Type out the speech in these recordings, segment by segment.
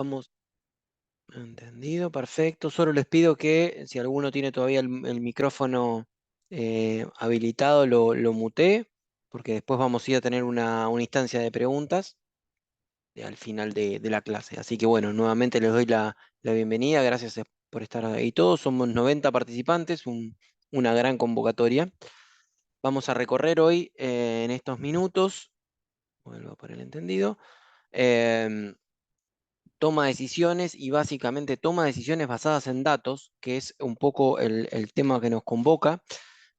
Vamos, entendido, perfecto. Solo les pido que si alguno tiene todavía el micrófono habilitado, lo mutee, porque después vamos a ir a tener una instancia de preguntas al final de la clase. Así que bueno, nuevamente les doy la bienvenida. Gracias por estar ahí todos. Somos 90 participantes, una gran convocatoria. Vamos a recorrer hoy en estos minutos, vuelvo por el entendido. em, Toma decisiones y básicamente toma decisiones basadas en datos, que es un poco el tema que nos convoca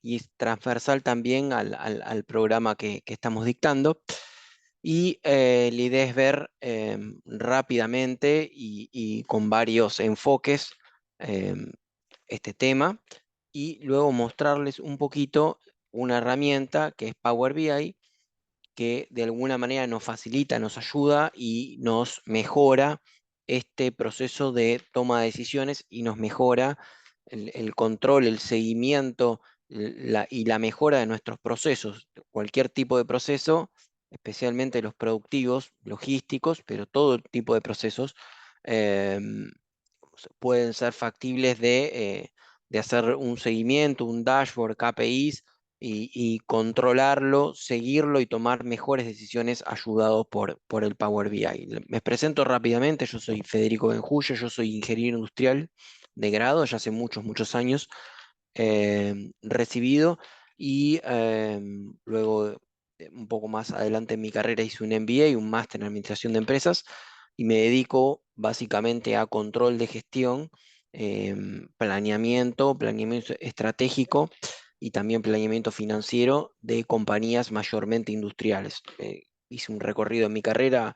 y es transversal también al programa que estamos dictando. Y la idea es ver rápidamente y con varios enfoques em, este tema y luego mostrarles un poquito una herramienta que es Power BI, que de alguna manera nos facilita, nos ayuda y nos mejora este proceso de toma de decisiones y nos mejora el control, el seguimiento y la mejora de nuestros procesos. Cualquier tipo de proceso, especialmente los productivos, logísticos, pero todo tipo de procesos em, pueden ser factibles de hacer un seguimiento, un dashboard, KPIs y controlarlo, seguirlo y tomar mejores decisiones ayudados por el Power BI. Me presento rápidamente, yo soy Federico Benjuyo, yo soy ingeniero industrial de grado, ya hace muchos, muchos años recibido y luego un poco más adelante en mi carrera hice un MBA, un máster en administración de empresas y me dedico básicamente a control de gestión, planeamiento estratégico y también planeamiento financiero de compañías mayormente industriales. Hice un recorrido en mi carrera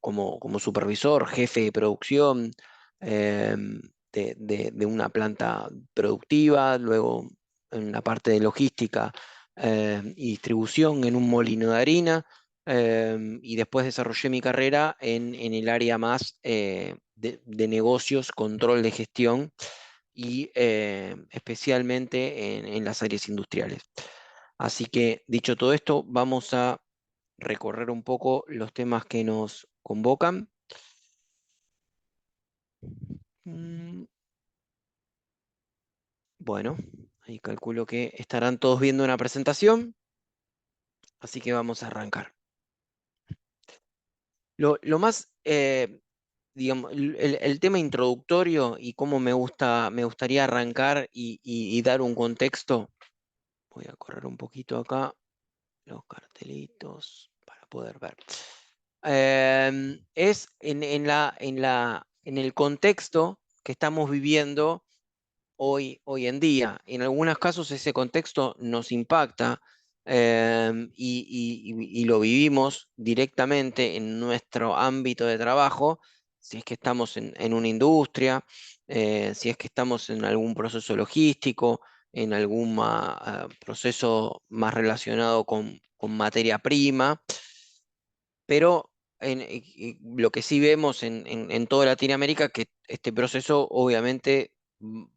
como supervisor, jefe de producción de una planta productiva, luego en la parte de logística y distribución en un molino de harina, y después desarrollé mi carrera en el área más de negocios, control de gestión y especialmente en las áreas industriales. Así que, dicho todo esto, vamos a recorrer un poco los temas que nos convocan. Mm, Bueno, ahí calculo que estarán todos viendo una presentación, así que vamos a arrancar. Lo más, digamos, el tema introductorio y cómo me gustaría arrancar y dar un contexto. Voy a correr un poquito acá los cartelitos para poder ver. Es en el contexto que estamos viviendo hoy en día. En algunos casos ese contexto nos impacta y lo vivimos directamente en nuestro ámbito de trabajo, si es que estamos en una industria, si es que estamos en algún proceso logístico, en algún proceso más relacionado con materia prima, pero lo que sí vemos en toda Latinoamérica, que este proceso obviamente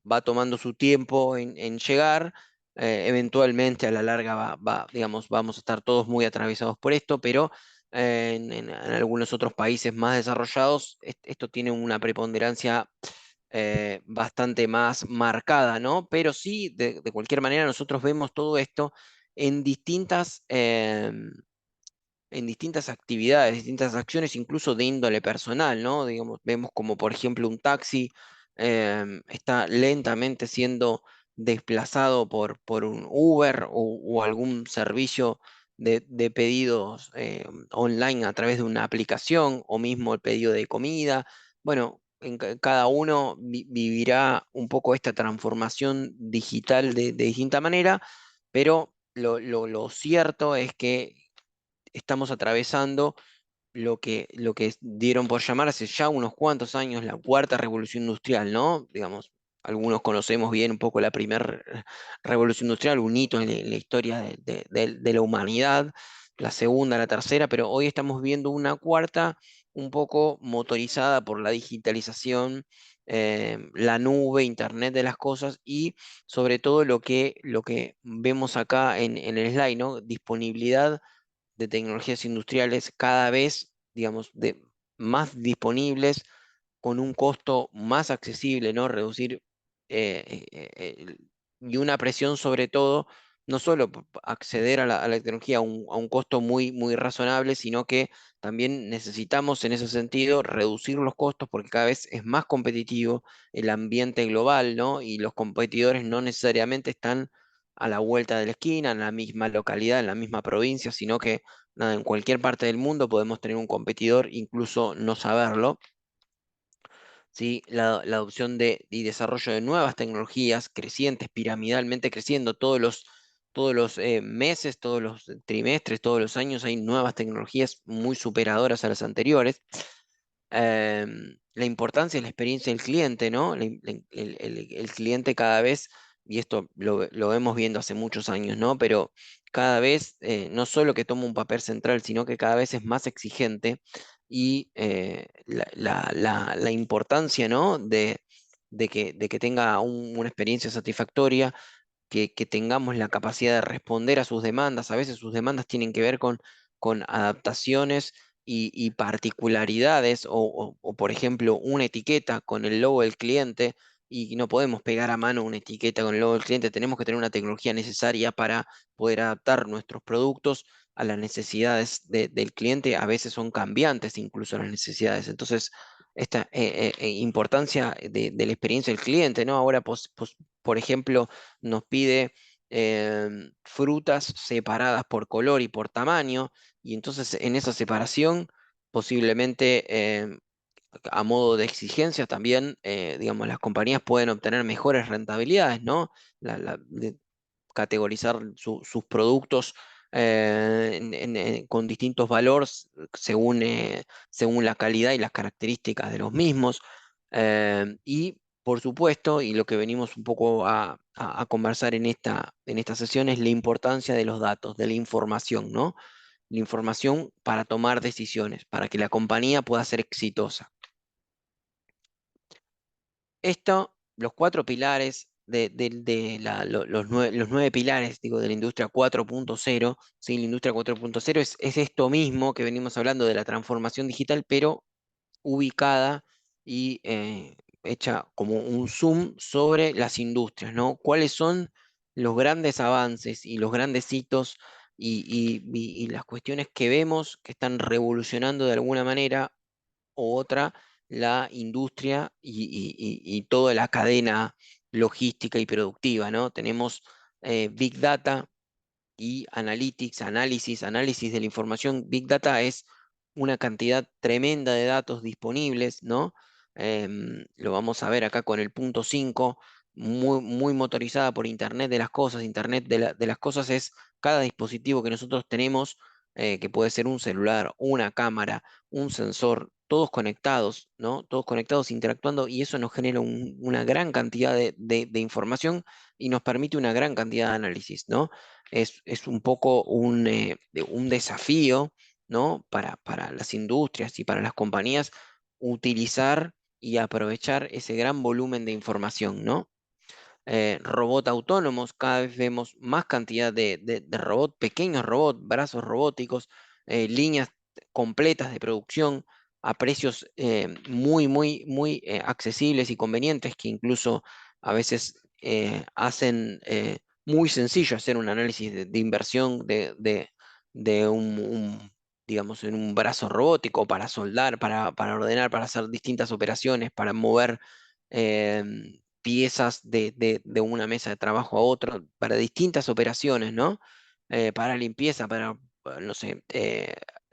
va tomando su tiempo en llegar, eventualmente a la larga digamos, vamos a estar todos muy atravesados por esto, pero en algunos otros países más desarrollados esto tiene una preponderancia bastante más marcada, ¿no? Pero sí, de cualquier manera, nosotros vemos todo esto en distintas actividades, distintas acciones, incluso de índole personal, ¿no? Digamos, vemos como por ejemplo un taxi está lentamente siendo desplazado por un Uber o algún servicio de pedidos online a través de una aplicación o mismo el pedido de comida. Bueno, cada uno vivirá un poco esta transformación digital de distinta manera, pero lo cierto es que estamos atravesando lo que dieron por llamar hace ya unos cuantos años la cuarta revolución industrial, ¿no? Digamos, algunos conocemos bien un poco la primera revolución industrial, un hito en la historia de la humanidad, la segunda, la tercera, pero hoy estamos viendo una cuarta un poco motorizada por la digitalización, la nube, Internet de las cosas y sobre todo lo que vemos acá en el slide, ¿no? Disponibilidad de tecnologías industriales cada vez, digamos, más disponibles con un costo más accesible, ¿no? Reducir y una presión sobre todo, no solo acceder a la tecnología a un costo muy, muy razonable, sino que también necesitamos en ese sentido reducir los costos porque cada vez es más competitivo el ambiente global, ¿no? Y los competidores no necesariamente están a la vuelta de la esquina, en la misma localidad, en la misma provincia, sino que nada, en cualquier parte del mundo podemos tener un competidor, incluso no saberlo. ¿Sí? La adopción y desarrollo de nuevas tecnologías crecientes, piramidalmente creciendo todos los meses, todos los trimestres, todos los años hay nuevas tecnologías muy superadoras a las anteriores. La importancia de la experiencia del cliente, ¿no? El cliente cada vez, y esto lo vemos viendo hace muchos años, ¿no? Pero cada vez no solo que toma un papel central, sino que cada vez es más exigente y la importancia, ¿no? De que tenga una experiencia satisfactoria, que tengamos la capacidad de responder a sus demandas. A veces sus demandas tienen que ver con adaptaciones y particularidades, o, por ejemplo, una etiqueta con el logo del cliente, y no podemos pegar a mano una etiqueta con el logo del cliente, tenemos que tener una tecnología necesaria para poder adaptar nuestros productos a las necesidades del cliente. A veces son cambiantes incluso las necesidades. Entonces, esta importancia de la experiencia del cliente, ¿no? Ahora, por ejemplo, nos pide frutas separadas por color y por tamaño, y entonces en esa separación posiblemente a modo de exigencia también, digamos, las compañías pueden obtener mejores rentabilidades, ¿no? De categorizar sus productos con distintos valores según la calidad y las características de los mismos. Y por supuesto, y lo que venimos un poco a conversar en esta sesión es la importancia de los datos, de la información, ¿no? La información para tomar decisiones, para que la compañía pueda ser exitosa. Esto, los cuatro pilares los nueve pilares, digo, de la industria 4.0, ¿sí? La industria 4.0 es esto mismo que venimos hablando de la transformación digital, pero ubicada y hecha como un zoom sobre las industrias, ¿no? ¿Cuáles son los grandes avances y los grandes hitos y las cuestiones que vemos que están revolucionando de alguna manera u otra la industria y toda la cadena logística y productiva, ¿no? Tenemos Big Data y Analytics, análisis de la información. Big Data es una cantidad tremenda de datos disponibles, ¿no? Lo vamos a ver acá con el punto 5, muy, muy motorizada por Internet de las cosas. Internet de las cosas es cada dispositivo que nosotros tenemos, que puede ser un celular, una cámara, un sensor, todos conectados, ¿no? Todos conectados, interactuando, y eso nos genera una gran cantidad de información y nos permite una gran cantidad de análisis, ¿no? Es un poco un desafío, ¿no? Para las industrias y para las compañías utilizar y aprovechar ese gran volumen de información, ¿no? Robot autónomos, cada vez vemos más cantidad de robot, pequeños robots, brazos robóticos, líneas completas de producción a precios muy, muy, muy accesibles y convenientes, que incluso a veces hacen muy sencillo hacer un análisis de inversión de digamos, en un brazo robótico para soldar, para ordenar, para hacer distintas operaciones, para mover piezas de una mesa de trabajo a otra, para distintas operaciones, ¿no? Para limpieza, no sé,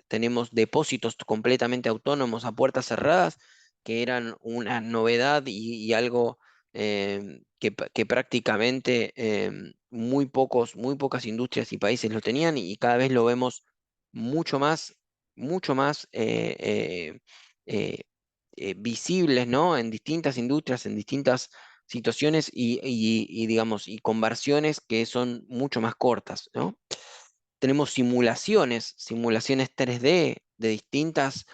tenemos depósitos completamente autónomos a puertas cerradas, que eran una novedad y algo que prácticamente muy pocas industrias y países lo tenían, y cada vez lo vemos mucho mucho más visibles, ¿no? En distintas industrias, en distintas situaciones digamos, y conversiones que son mucho más cortas, ¿no? Tenemos simulaciones 3D de distintos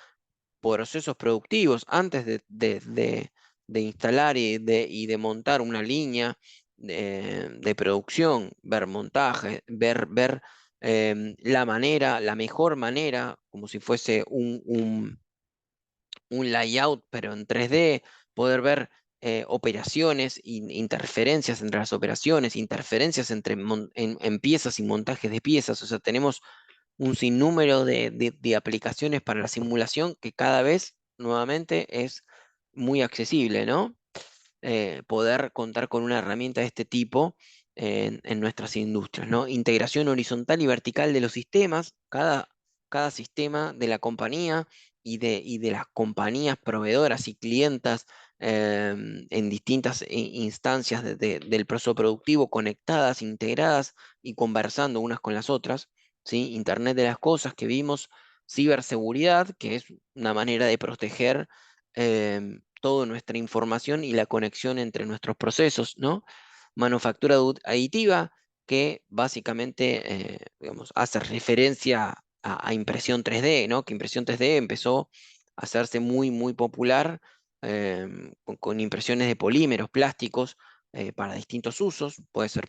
procesos productivos antes de instalar y de montar una línea de producción, ver montaje, ver la mejor manera, como si fuese un layout, pero en 3D, poder ver operaciones, interferencias entre las operaciones, interferencias entre en piezas y montajes de piezas. O sea, tenemos un sinnúmero de aplicaciones para la simulación que cada vez nuevamente es muy accesible, ¿no? Poder contar con una herramienta de este tipo en nuestras industrias, ¿no? Integración horizontal y vertical de los sistemas, cada sistema de la compañía y de las compañías proveedoras y clientas en distintas instancias del proceso productivo, conectadas, integradas y conversando unas con las otras, ¿sí? Internet de las cosas que vimos, ciberseguridad, que es una manera de proteger toda nuestra información y la conexión entre nuestros procesos, ¿no? Manufactura aditiva, que básicamente, digamos, hace referencia a impresión 3D, ¿no? Que impresión 3D empezó a hacerse muy, muy popular con impresiones de polímeros, plásticos, para distintos usos. Puede ser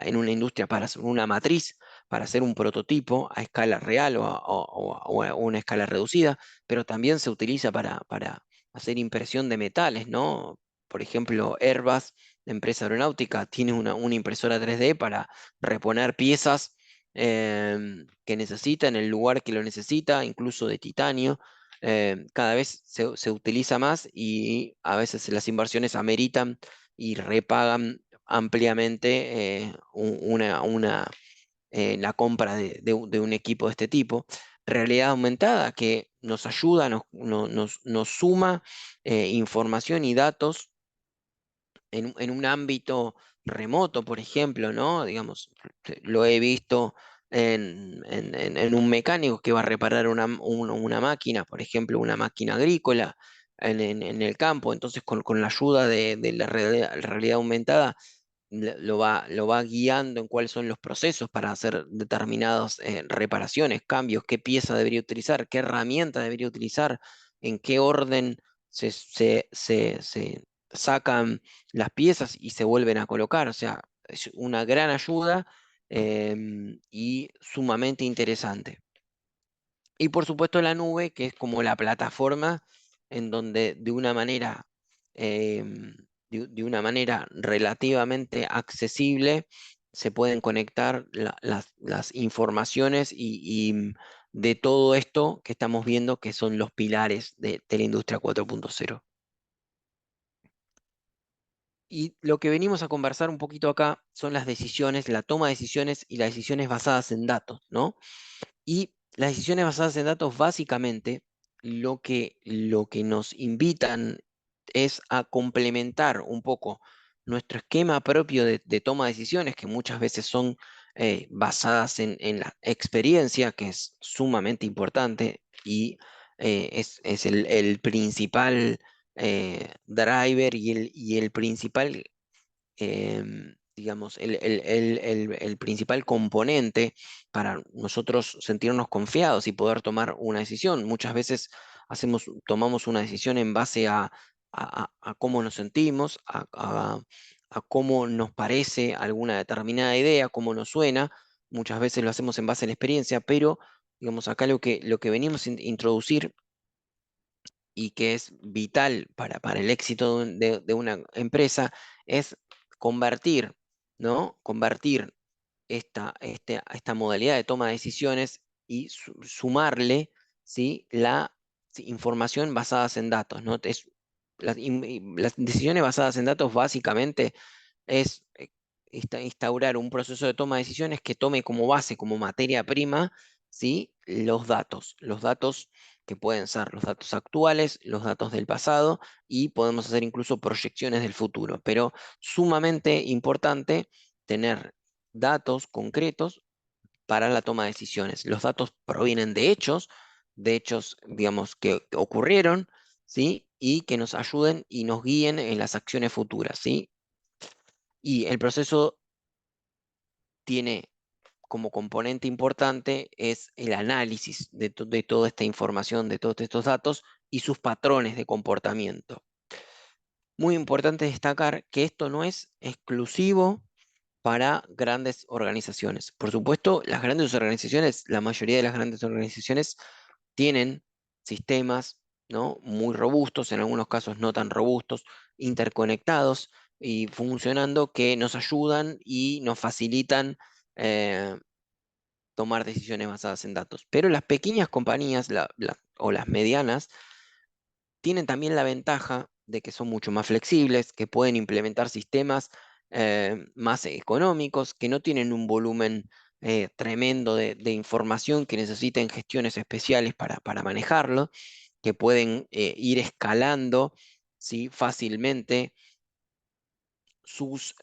en una industria para hacer una matriz, para hacer un prototipo a escala real o a una escala reducida, pero también se utiliza para hacer impresión de metales, ¿no? Por ejemplo, Airbus, la empresa aeronáutica, tiene una impresora 3D para reponer piezas que necesita en el lugar que lo necesita, incluso de titanio. Cada vez se utiliza más y a veces las inversiones ameritan y repagan ampliamente la compra de un equipo de este tipo. Realidad aumentada que nos ayuda, nos suma información y datos en un ámbito remoto, por ejemplo, ¿no? Digamos, lo he visto en un mecánico que va a reparar una máquina, por ejemplo, una máquina agrícola en el campo. Entonces, con la ayuda de la realidad aumentada, lo va guiando en cuáles son los procesos para hacer determinadas reparaciones, cambios, qué pieza debería utilizar, qué herramienta debería utilizar, en qué orden se sacan las piezas y se vuelven a colocar. O sea, es una gran ayuda y sumamente interesante. Y por supuesto la nube, que es como la plataforma en donde em, de una manera relativamente accesible se pueden conectar las informaciones de todo esto que estamos viendo que son los pilares de la industria 4.0. Y lo que venimos a conversar un poquito acá son las decisiones, la toma de decisiones y las decisiones basadas en datos, ¿no? Y las decisiones basadas en datos, básicamente, lo que nos invitan es a complementar un poco nuestro esquema propio de toma de decisiones, que muchas veces son basadas en la experiencia, que es sumamente importante y es el principal driver y el principal digamos, el principal componente para nosotros sentirnos confiados y poder tomar una decisión. Muchas veces tomamos una decisión en base a cómo nos sentimos, a cómo nos parece alguna determinada idea, cómo nos suena. Muchas veces lo hacemos en base a la experiencia, pero digamos, acá lo que venimos a introducir y que es vital para el éxito de una empresa es convertir, ¿no? Convertir esta modalidad de toma de decisiones y sumarle, ¿sí? Información basadas en datos, ¿no? Las decisiones basadas en datos básicamente es instaurar un proceso de toma de decisiones que tome como base, como materia prima, ¿sí? Los datos que pueden ser los datos actuales, los datos del pasado y podemos hacer incluso proyecciones del futuro, pero sumamente importante tener datos concretos para la toma de decisiones. Los datos provienen de hechos, digamos, que ocurrieron, ¿sí? Y que nos ayuden y nos guíen en las acciones futuras, ¿sí? Y el proceso tiene como componente importante es el análisis de toda esta información, de todos estos datos y sus patrones de comportamiento. Muy importante destacar que esto no es exclusivo para grandes organizaciones. Por supuesto, las grandes organizaciones, la mayoría de las grandes organizaciones tienen sistemas, ¿no? Muy robustos, en algunos casos no tan robustos, interconectados y funcionando, que nos ayudan y nos facilitan eh, tomar decisiones basadas en datos. Pero las pequeñas compañías o las medianas tienen también la ventaja de que son mucho más flexibles, que pueden implementar sistemas más económicos, que no tienen un volumen tremendo de información, que necesiten gestiones especiales para manejarlo, que pueden ir escalando, ¿sí?, fácilmente sus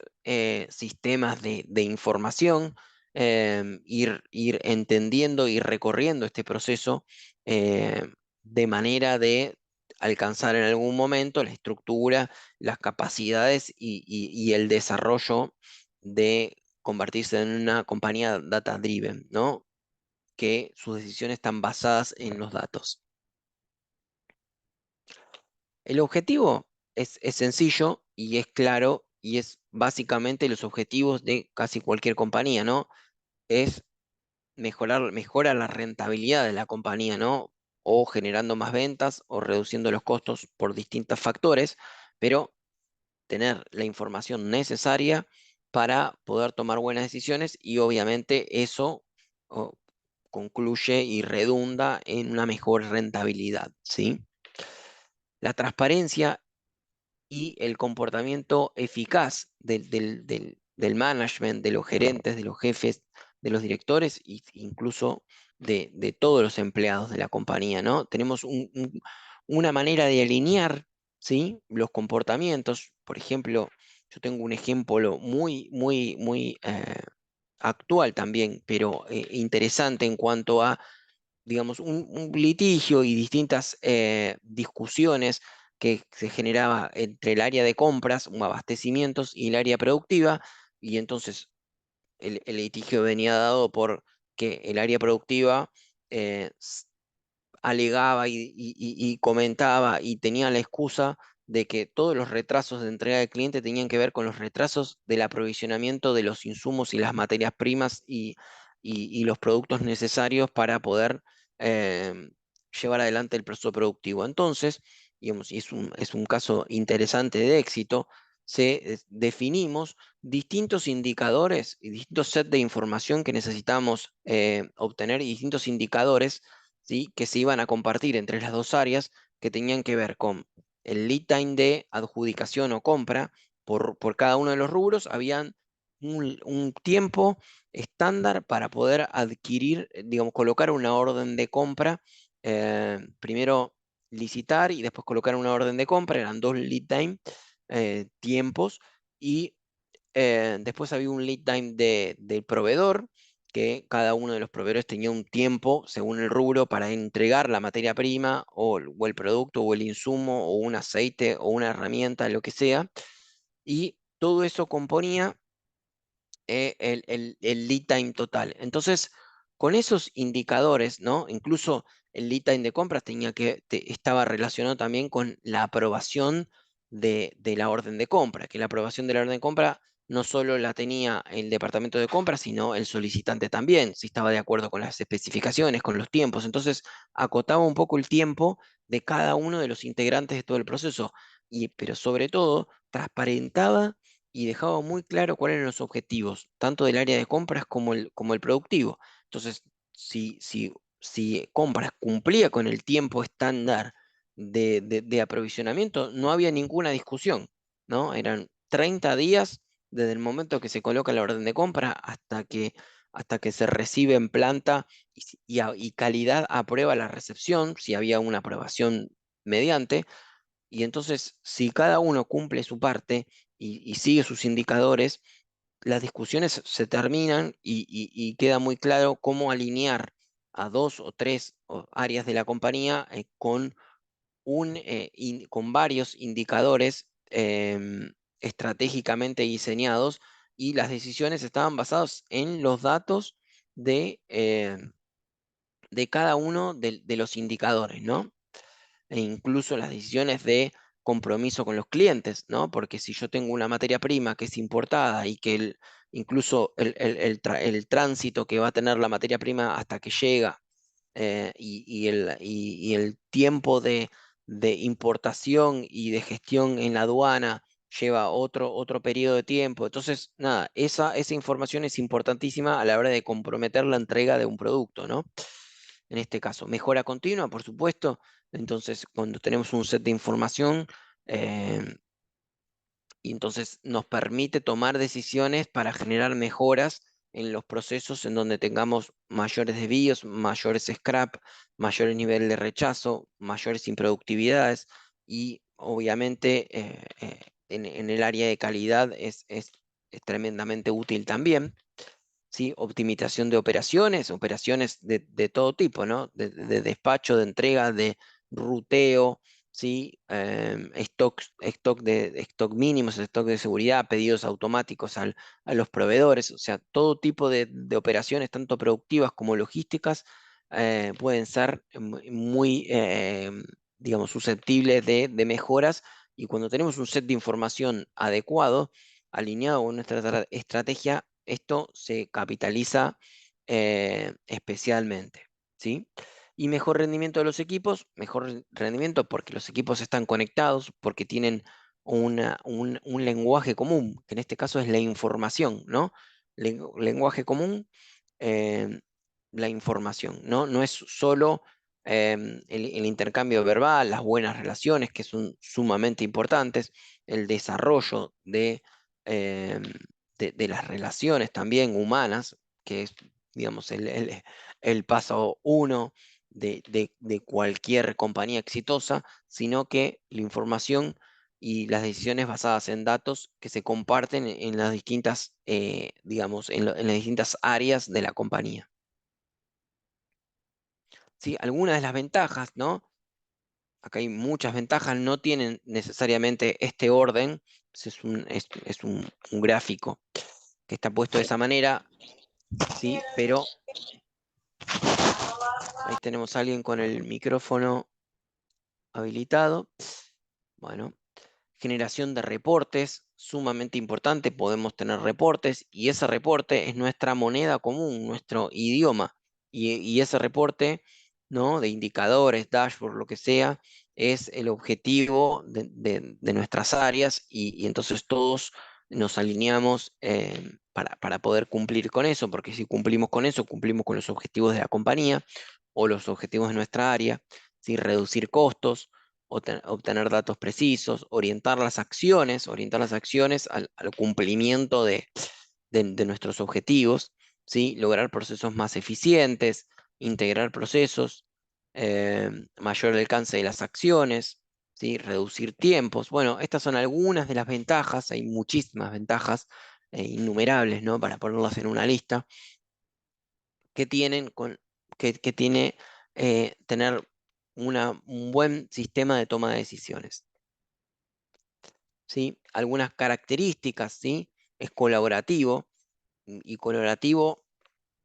sistemas de información, ir entendiendo y recorriendo este proceso de manera de alcanzar en algún momento la estructura, las capacidades y el desarrollo de convertirse en una compañía data driven, ¿no? Que sus decisiones están basadas en los datos. El objetivo es sencillo y es claro y es básicamente los objetivos de casi cualquier compañía, ¿no? Es mejora la rentabilidad de la compañía, ¿no? O generando más ventas o reduciendo los costos por distintos factores, pero tener la información necesaria para poder tomar buenas decisiones y obviamente eso oh, concluye y redunda en una mejor rentabilidad, ¿sí? La transparencia y el comportamiento eficaz del management, de los gerentes, de los jefes, de los directores e incluso de todos los empleados de la compañía, ¿no? Tenemos una manera de alinear, ¿sí?, los comportamientos. Por ejemplo, yo tengo un ejemplo muy actual también, pero interesante en cuanto a, digamos, un litigio y distintas discusiones que se generaba entre el área de compras, abastecimientos y el área productiva, y entonces el litigio venía dado por que el área productiva eh, alegaba y comentaba y tenía la excusa de que todos los retrasos de entrega del cliente tenían que ver con los retrasos del aprovisionamiento de los insumos y las materias primas y los productos necesarios para poder em, llevar adelante el proceso productivo. Entonces, digamos, y es un caso interesante de éxito, definimos distintos indicadores y distintos sets de información que necesitamos obtener y distintos indicadores, ¿sí?, que se iban a compartir entre las dos áreas, que tenían que ver con el lead time de adjudicación o compra por cada uno de los rubros. Habían un tiempo estándar para poder adquirir, digamos, colocar una orden de compra, primero licitar y después colocar una orden de compra, eran dos lead time, tiempos, y después había un lead time del proveedor, que cada uno de los proveedores tenía un tiempo según el rubro para entregar la materia prima o el producto o el insumo o un aceite o una herramienta, lo que sea. Y todo eso componía el lead time total. Entonces, con esos indicadores, ¿no? Incluso el lead time de compras estaba relacionado también con la aprobación de la orden de compra, que la aprobación de la orden de compra no solo la tenía el departamento de compras, sino el solicitante también, si estaba de acuerdo con las especificaciones, con los tiempos. Entonces, acotaba un poco el tiempo de cada uno de los integrantes de todo el proceso, pero sobre todo, transparentaba y dejaba muy claro cuáles eran los objetivos, tanto del área de compras como el productivo. Entonces, si compras cumplía con el tiempo estándar de aprovisionamiento, no había ninguna discusión, ¿no? Eran 30 días desde el momento que se coloca la orden de compra hasta que se recibe en planta y calidad aprueba la recepción, si había una aprobación mediante. Y entonces, si cada uno cumple su parte y sigue sus indicadores, las discusiones se terminan y queda muy claro cómo alinear a dos o tres áreas de la compañía con varios indicadores estratégicamente diseñados, y las decisiones estaban basadas en los datos de cada uno de los indicadores, ¿no? E incluso las decisiones de compromiso con los clientes, ¿no? Porque si yo tengo una materia prima que es importada y que incluso el tránsito que va a tener la materia prima hasta que llega y el tiempo de importación y de gestión en la aduana lleva otro periodo de tiempo. Entonces, nada, esa información es importantísima a la hora de comprometer la entrega de un producto, ¿no? En este caso, mejora continua, por supuesto. Entonces, cuando tenemos un set de información, eh, y entonces nos permite tomar decisiones para generar mejoras en los procesos en donde tengamos mayores desvíos, mayores scrap, mayores niveles de rechazo, mayores improductividades y obviamente en el área de calidad es tremendamente útil también. ¿Sí? Optimización de operaciones de todo tipo, ¿no? De despacho, de entrega, de ruteo, ¿sí? Stock mínimos, stock de seguridad, pedidos automáticos a los proveedores, o sea, todo tipo de operaciones, tanto productivas como logísticas, pueden ser muy, digamos, susceptibles de mejoras, y cuando tenemos un set de información adecuado, alineado con nuestra estrategia, esto se capitaliza especialmente, ¿sí? Y mejor rendimiento de los equipos, mejor rendimiento porque los equipos están conectados, porque tienen un lenguaje común, que en este caso es la información, ¿no? Lenguaje común, eh, la información, ¿no? No es solo el intercambio verbal, las buenas relaciones, que son sumamente importantes, el desarrollo em, de las relaciones también humanas, que es, digamos, el paso uno de cualquier compañía exitosa, sino que la información y las decisiones basadas en datos que se comparten en las distintas, digamos, en las distintas áreas de la compañía. ¿Sí? Algunas de las ventajas, ¿no? Acá hay muchas ventajas, no tienen necesariamente este orden, es un gráfico que está puesto de esa manera, ¿sí? Pero ahí tenemos a alguien con el micrófono habilitado. Bueno, generación de reportes, sumamente importante, podemos tener reportes y ese reporte es nuestra moneda común, nuestro idioma. Y ese reporte, ¿no? De indicadores, dashboard, lo que sea, es el objetivo de nuestras áreas y entonces todos nos alineamos para poder cumplir con eso, porque si cumplimos con eso, cumplimos con los objetivos de la compañía o los objetivos de nuestra área, ¿sí? Reducir costos, obtener datos precisos, orientar las acciones al cumplimiento de nuestros objetivos, ¿sí? Lograr procesos más eficientes, integrar procesos, mayor alcance de las acciones, ¿sí? Reducir tiempos. Bueno, estas son algunas de las ventajas, hay muchísimas ventajas, innumerables, ¿no? Para ponerlas en una lista, que tienen que tiene tener un buen sistema de toma de decisiones. ¿Sí? Algunas características, ¿sí? Es colaborativo, y colaborativo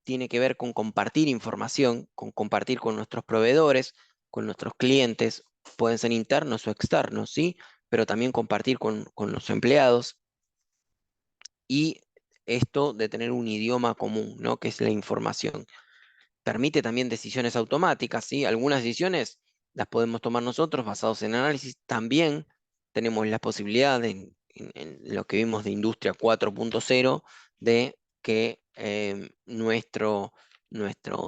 tiene que ver con compartir información, con compartir con nuestros proveedores, con nuestros clientes, pueden ser internos o externos, ¿sí? Pero también compartir con los empleados, y esto de tener un idioma común, ¿no? Que es la información. Permite también decisiones automáticas, ¿sí? Algunas decisiones las podemos tomar nosotros basados en análisis. También tenemos la posibilidad en lo que vimos de Industria 4.0 de que nuestro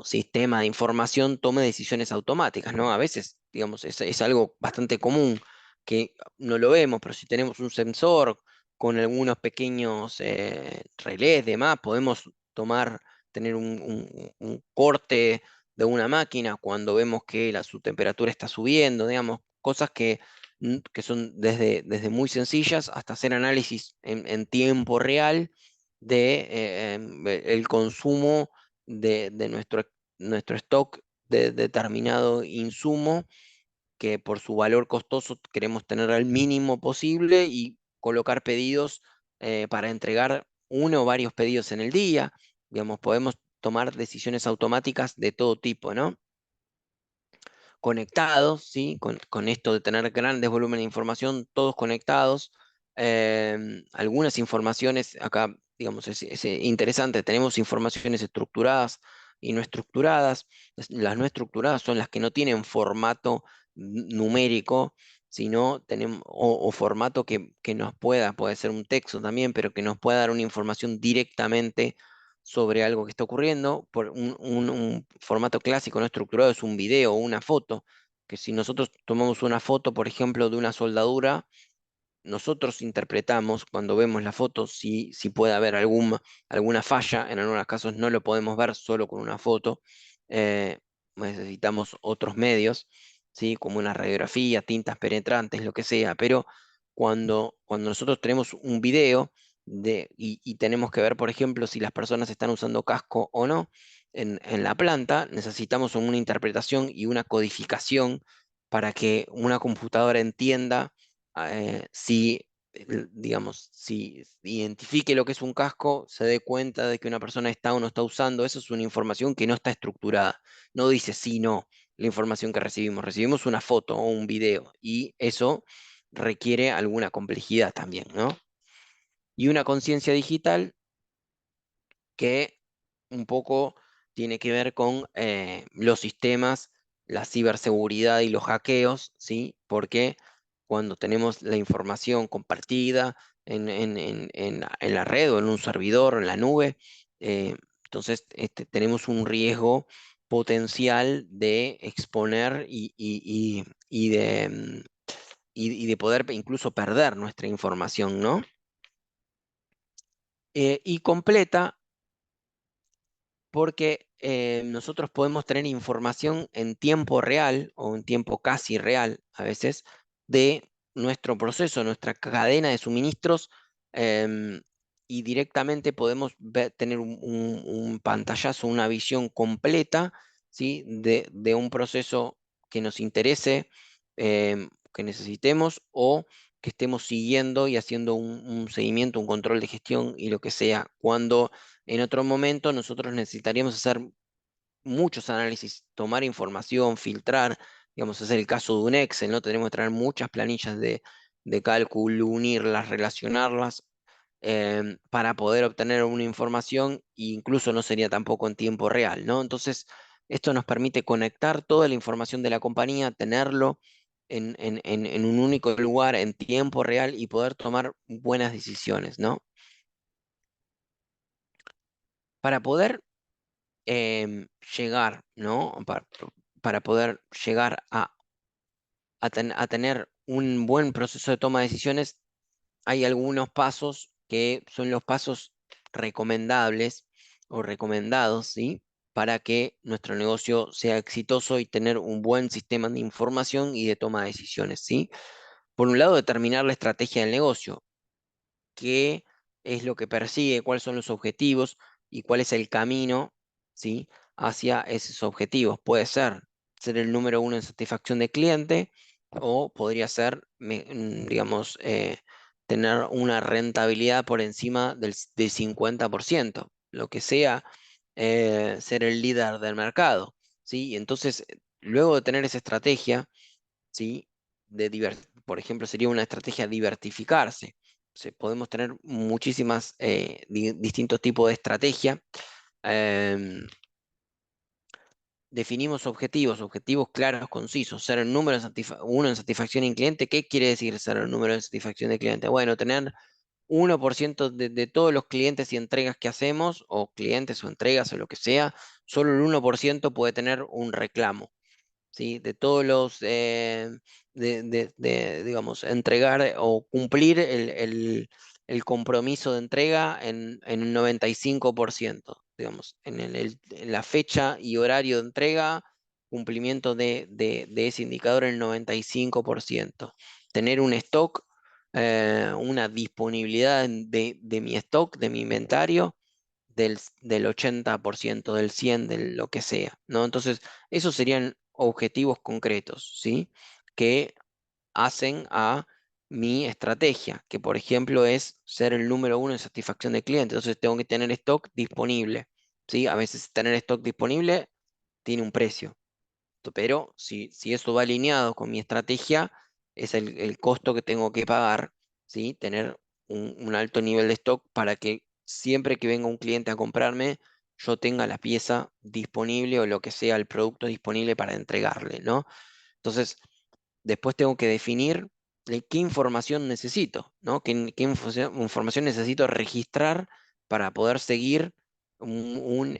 sistema de información tome decisiones automáticas, ¿no? A veces, digamos, es algo bastante común que no lo vemos, pero si tenemos un sensor con algunos pequeños relés, demás, podemos tener un corte de una máquina cuando vemos que su temperatura está subiendo, digamos, cosas que son desde muy sencillas hasta hacer análisis en tiempo real el consumo de nuestro stock de determinado insumo, que por su valor costoso queremos tener al mínimo posible y colocar pedidos para entregar uno o varios pedidos en el día. Digamos, podemos tomar decisiones automáticas de todo tipo, ¿no? Conectados, ¿sí? Con esto de tener grandes volúmenes de información, todos conectados. Algunas informaciones, acá, digamos, es interesante, tenemos informaciones estructuradas y no estructuradas. Las no estructuradas son las que no tienen formato numérico, sino tenemos, o formato que nos puede ser un texto también, pero que nos pueda dar una información directamente sobre algo que está ocurriendo. Por un formato clásico no estructurado es un video o una foto, que si nosotros tomamos una foto, por ejemplo, de una soldadura, nosotros interpretamos cuando vemos la foto si puede haber alguna falla. En algunos casos no lo podemos ver solo con una foto. eh, Necesitamos otros medios, ¿sí? Como una radiografía, tintas penetrantes, lo que sea. Pero cuando nosotros tenemos un video y tenemos que ver, por ejemplo, si las personas están usando casco o no en la planta, necesitamos una interpretación y una codificación para que una computadora entienda si, digamos, si identifique lo que es un casco, se dé cuenta de que una persona está o no está usando. Eso es una información que no está estructurada. No dice sí, no, la información que recibimos. Recibimos una foto o un video y eso requiere alguna complejidad también, ¿no? Y una conciencia digital que un poco tiene que ver con los sistemas, la ciberseguridad y los hackeos, ¿sí? Porque cuando tenemos la información compartida en la red o en un servidor o en la nube, entonces tenemos un riesgo potencial de exponer y de poder incluso perder nuestra información, ¿no? Y completa porque nosotros podemos tener información en tiempo real o en tiempo casi real a veces de nuestro proceso, nuestra cadena de suministros, em, y directamente podemos tener un pantallazo, una visión completa, ¿sí? De un proceso que nos interese, que necesitemos o que estemos siguiendo y haciendo un seguimiento, un control de gestión y lo que sea, cuando en otro momento nosotros necesitaríamos hacer muchos análisis, tomar información, filtrar, digamos, es el caso de un Excel, ¿no? Tenemos que traer muchas planillas de cálculo, unirlas, relacionarlas, para poder obtener una información, e incluso no sería tampoco en tiempo real, ¿no? Entonces, esto nos permite conectar toda la información de la compañía, tenerlo en un único lugar, en tiempo real y poder tomar buenas decisiones, ¿no? Para poder llegar, ¿no? Para poder llegar a tener un buen proceso de toma de decisiones, hay algunos pasos que son los pasos recomendables o recomendados, ¿sí? Para que nuestro negocio sea exitoso y tener un buen sistema de información y de toma de decisiones, ¿sí? Por un lado, determinar la estrategia del negocio, qué es lo que persigue, cuáles son los objetivos y cuál es el camino, ¿sí? Hacia esos objetivos. Puede ser el número uno en satisfacción de cliente o podría ser, digamos, tener una rentabilidad por encima del 50%, lo que sea, ser el líder del mercado, ¿sí? Entonces, luego de tener esa estrategia, ¿sí? Por ejemplo, sería una estrategia diversificarse. Podemos tener muchísimas distintos tipos de estrategia. Em, Definimos objetivos claros, concisos. Ser el número uno en satisfacción en cliente. ¿Qué quiere decir ser el número de satisfacción de cliente? Bueno, tener 1% de todos los clientes y entregas que hacemos, o clientes o entregas o lo que sea, solo el 1% puede tener un reclamo. ¿Sí? De todos los, digamos, entregar o cumplir el compromiso de entrega en un 95%, digamos, en la fecha y horario de entrega, cumplimiento de ese indicador en el 95%. Tener un stock, una disponibilidad de mi stock, de mi inventario, del 80%, del 100%, de lo que sea, ¿no? Entonces, esos serían objetivos concretos, ¿sí? Que hacen a mi estrategia, que por ejemplo es ser el número uno en satisfacción de cliente. Entonces, tengo que tener stock disponible, ¿sí? A veces tener stock disponible tiene un precio, pero si eso va alineado con mi estrategia, es el costo que tengo que pagar, ¿sí? Tener un alto nivel de stock para que siempre que venga un cliente a comprarme, yo tenga la pieza disponible o lo que sea, el producto disponible para entregarle, ¿no? Entonces, después tengo que definir qué información necesito, ¿no? ¿Qué información necesito registrar para poder seguir una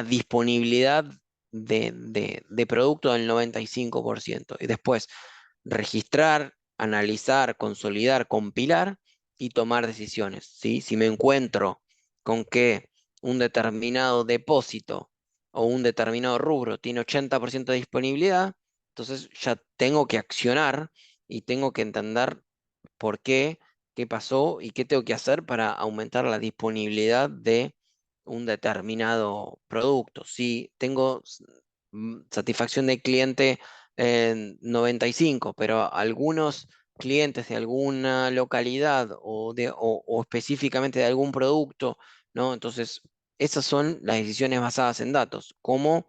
disponibilidad de producto del 95%? Y después registrar, analizar, consolidar, compilar y tomar decisiones, ¿sí? Si me encuentro con que un determinado depósito o un determinado rubro tiene 80% de disponibilidad, entonces ya tengo que accionar y tengo que entender por qué, qué pasó y qué tengo que hacer para aumentar la disponibilidad de un determinado producto. Si tengo satisfacción del cliente en 95, pero algunos clientes de alguna localidad o específicamente de algún producto, ¿no? Entonces, esas son las decisiones basadas en datos, como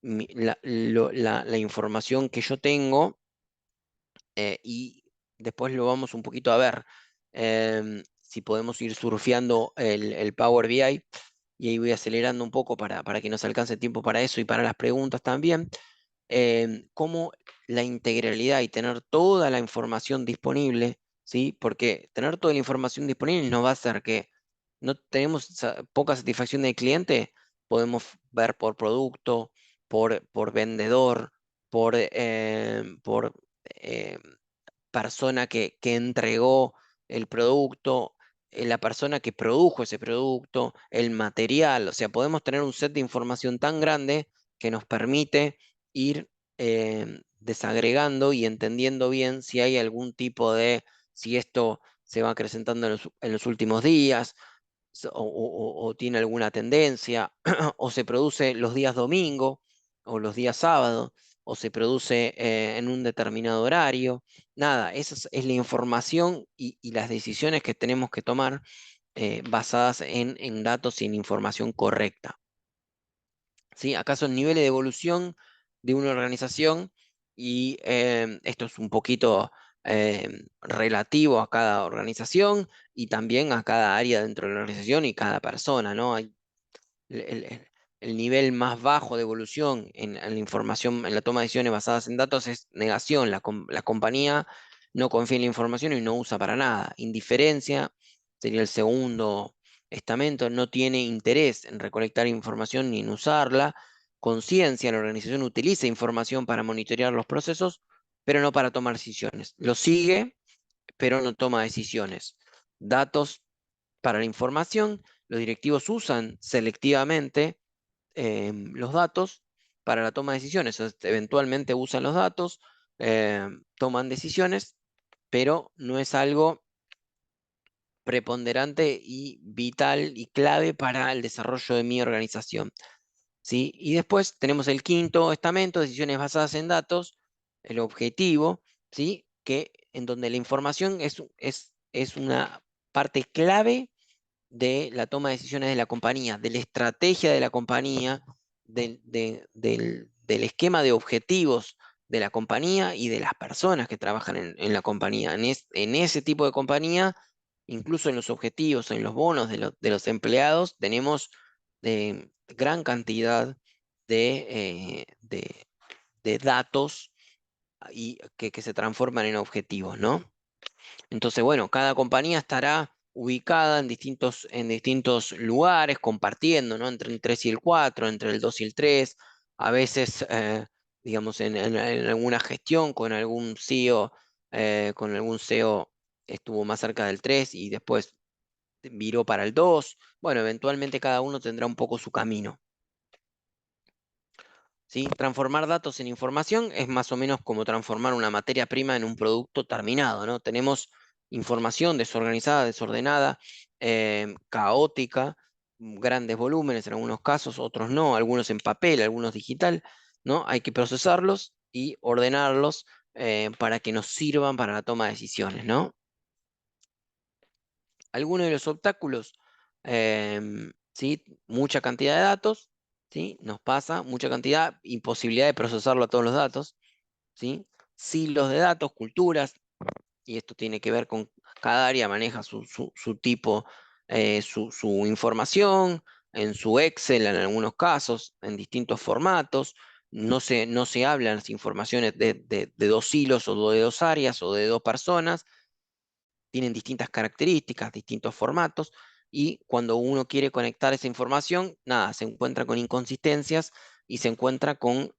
la información que yo tengo, y después lo vamos un poquito a ver, si podemos ir surfeando el Power BI, y ahí voy acelerando un poco para que nos alcance tiempo para eso y para las preguntas también. Cómo la integralidad y tener toda la información disponible, ¿sí? Porque tener toda la información disponible nos va a hacer que no tenemos poca satisfacción del cliente, podemos ver por producto, por vendedor, por eh, persona que entregó el producto, la persona que produjo ese producto, el material. O sea, podemos tener un set de información tan grande que nos permite ir desagregando y entendiendo bien si hay algún tipo si esto se va acrecentando en los últimos días, o tiene alguna tendencia, o se produce los días domingo o los días sábado, o se produce en un determinado horario. Nada, esa es la información y las decisiones que tenemos que tomar basadas en datos y en información correcta. ¿Sí? Acá son niveles de evolución de una organización, y esto es un poquito relativo a cada organización y también a cada área dentro de la organización y cada persona, ¿no? Hay el, el- el nivel más bajo de evolución en la información, en la toma de decisiones basadas en datos, es negación. La compañía no confía en la información y no usa para nada. Indiferencia sería el segundo estamento, no tiene interés en recolectar información ni en usarla. Conciencia, la organización utiliza información para monitorear los procesos, pero no para tomar decisiones. Lo sigue, pero no toma decisiones. Datos para la información, los directivos usan selectivamente los datos para la toma de decisiones. Eventualmente usan los datos, toman decisiones, pero no es algo preponderante y vital y clave para el desarrollo de mi organización, ¿sí? Y después tenemos el quinto estamento, decisiones basadas en datos, el objetivo, ¿sí? En donde la información es una parte clave de la toma de decisiones de la compañía, de la estrategia de la compañía, del esquema de objetivos de la compañía y de las personas que trabajan en la compañía. En ese tipo de compañía, incluso en los objetivos, en los bonos de los empleados, tenemos gran cantidad de datos que se transforman en objetivos, ¿no? Entonces, bueno, cada compañía estará ubicada en distintos lugares, compartiendo, ¿no? Entre el 3 y el 4, entre el 2 y el 3, a veces, digamos, en alguna gestión con algún CEO estuvo más cerca del 3 y después viró para el 2. Bueno, eventualmente cada uno tendrá un poco su camino. ¿Sí? Transformar datos en información es más o menos como transformar una materia prima en un producto terminado, ¿no? Tenemos información desorganizada, desordenada, caótica, grandes volúmenes en algunos casos, otros no, algunos en papel, algunos digital, ¿no? Hay que procesarlos y ordenarlos para que nos sirvan para la toma de decisiones, ¿no? Algunos de los obstáculos, ¿sí? Mucha cantidad de datos, ¿sí? Nos pasa, mucha cantidad, imposibilidad de procesarlo a todos los datos, ¿sí? Silos de datos, culturas, y esto tiene que ver con cada área maneja su tipo, su información, en su Excel en algunos casos, en distintos formatos, no se hablan las informaciones de dos hilos o de dos áreas o de dos personas, tienen distintas características, distintos formatos, y cuando uno quiere conectar esa información, nada, se encuentra con inconsistencias y se encuentra con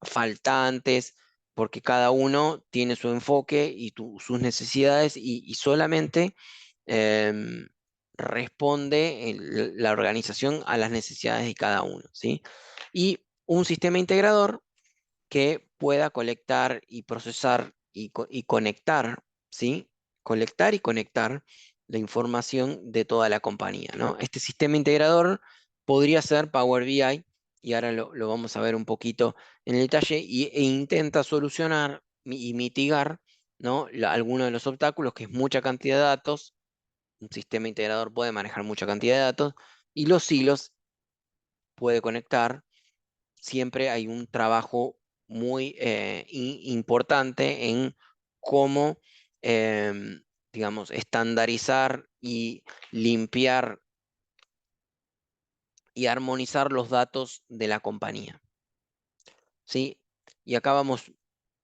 faltantes, porque cada uno tiene su enfoque y sus necesidades y solamente em, responde la organización a las necesidades de cada uno, ¿sí? Y un sistema integrador que pueda colectar y procesar y conectar, ¿sí? Colectar y conectar la información de toda la compañía, ¿no? Este sistema integrador podría ser Power BI, y ahora lo vamos a ver un poquito en el detalle, e intenta solucionar y mitigar, ¿no? Algunos de los obstáculos, que es mucha cantidad de datos. Un sistema integrador puede manejar mucha cantidad de datos, y los hilos puede conectar. Siempre hay un trabajo muy importante en cómo, digamos, estandarizar y limpiar y armonizar los datos de la compañía, ¿sí? Y acá vamos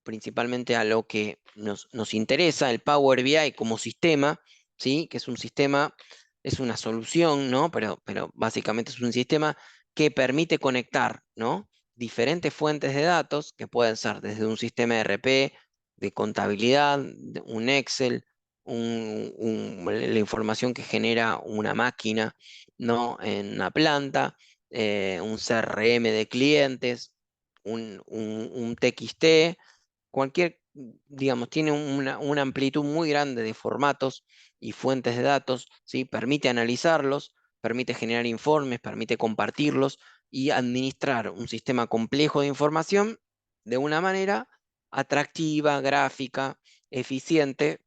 principalmente a lo que nos interesa, el Power BI como sistema, ¿sí? Que es un sistema, es una solución, ¿no? Pero básicamente es un sistema que permite conectar, ¿no? Diferentes fuentes de datos, que pueden ser desde un sistema ERP, de contabilidad, un Excel, la información que genera una máquina, ¿no? En una planta, un CRM de clientes, un TXT, cualquier, digamos, tiene una amplitud muy grande de formatos y fuentes de datos, ¿sí? Permite analizarlos, permite generar informes, permite compartirlos y administrar un sistema complejo de información de una manera atractiva, gráfica, eficiente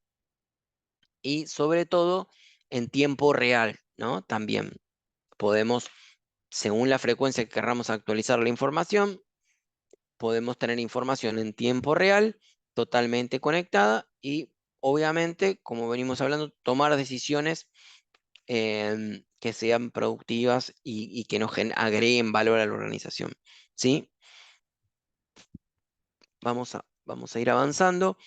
y sobre todo en tiempo real, ¿no? También podemos, según la frecuencia que querramos actualizar la información, podemos tener información en tiempo real, totalmente conectada y obviamente, como venimos hablando, tomar decisiones que sean productivas y que nos agreguen valor a la organización. ¿Sí? Vamos a ir avanzando.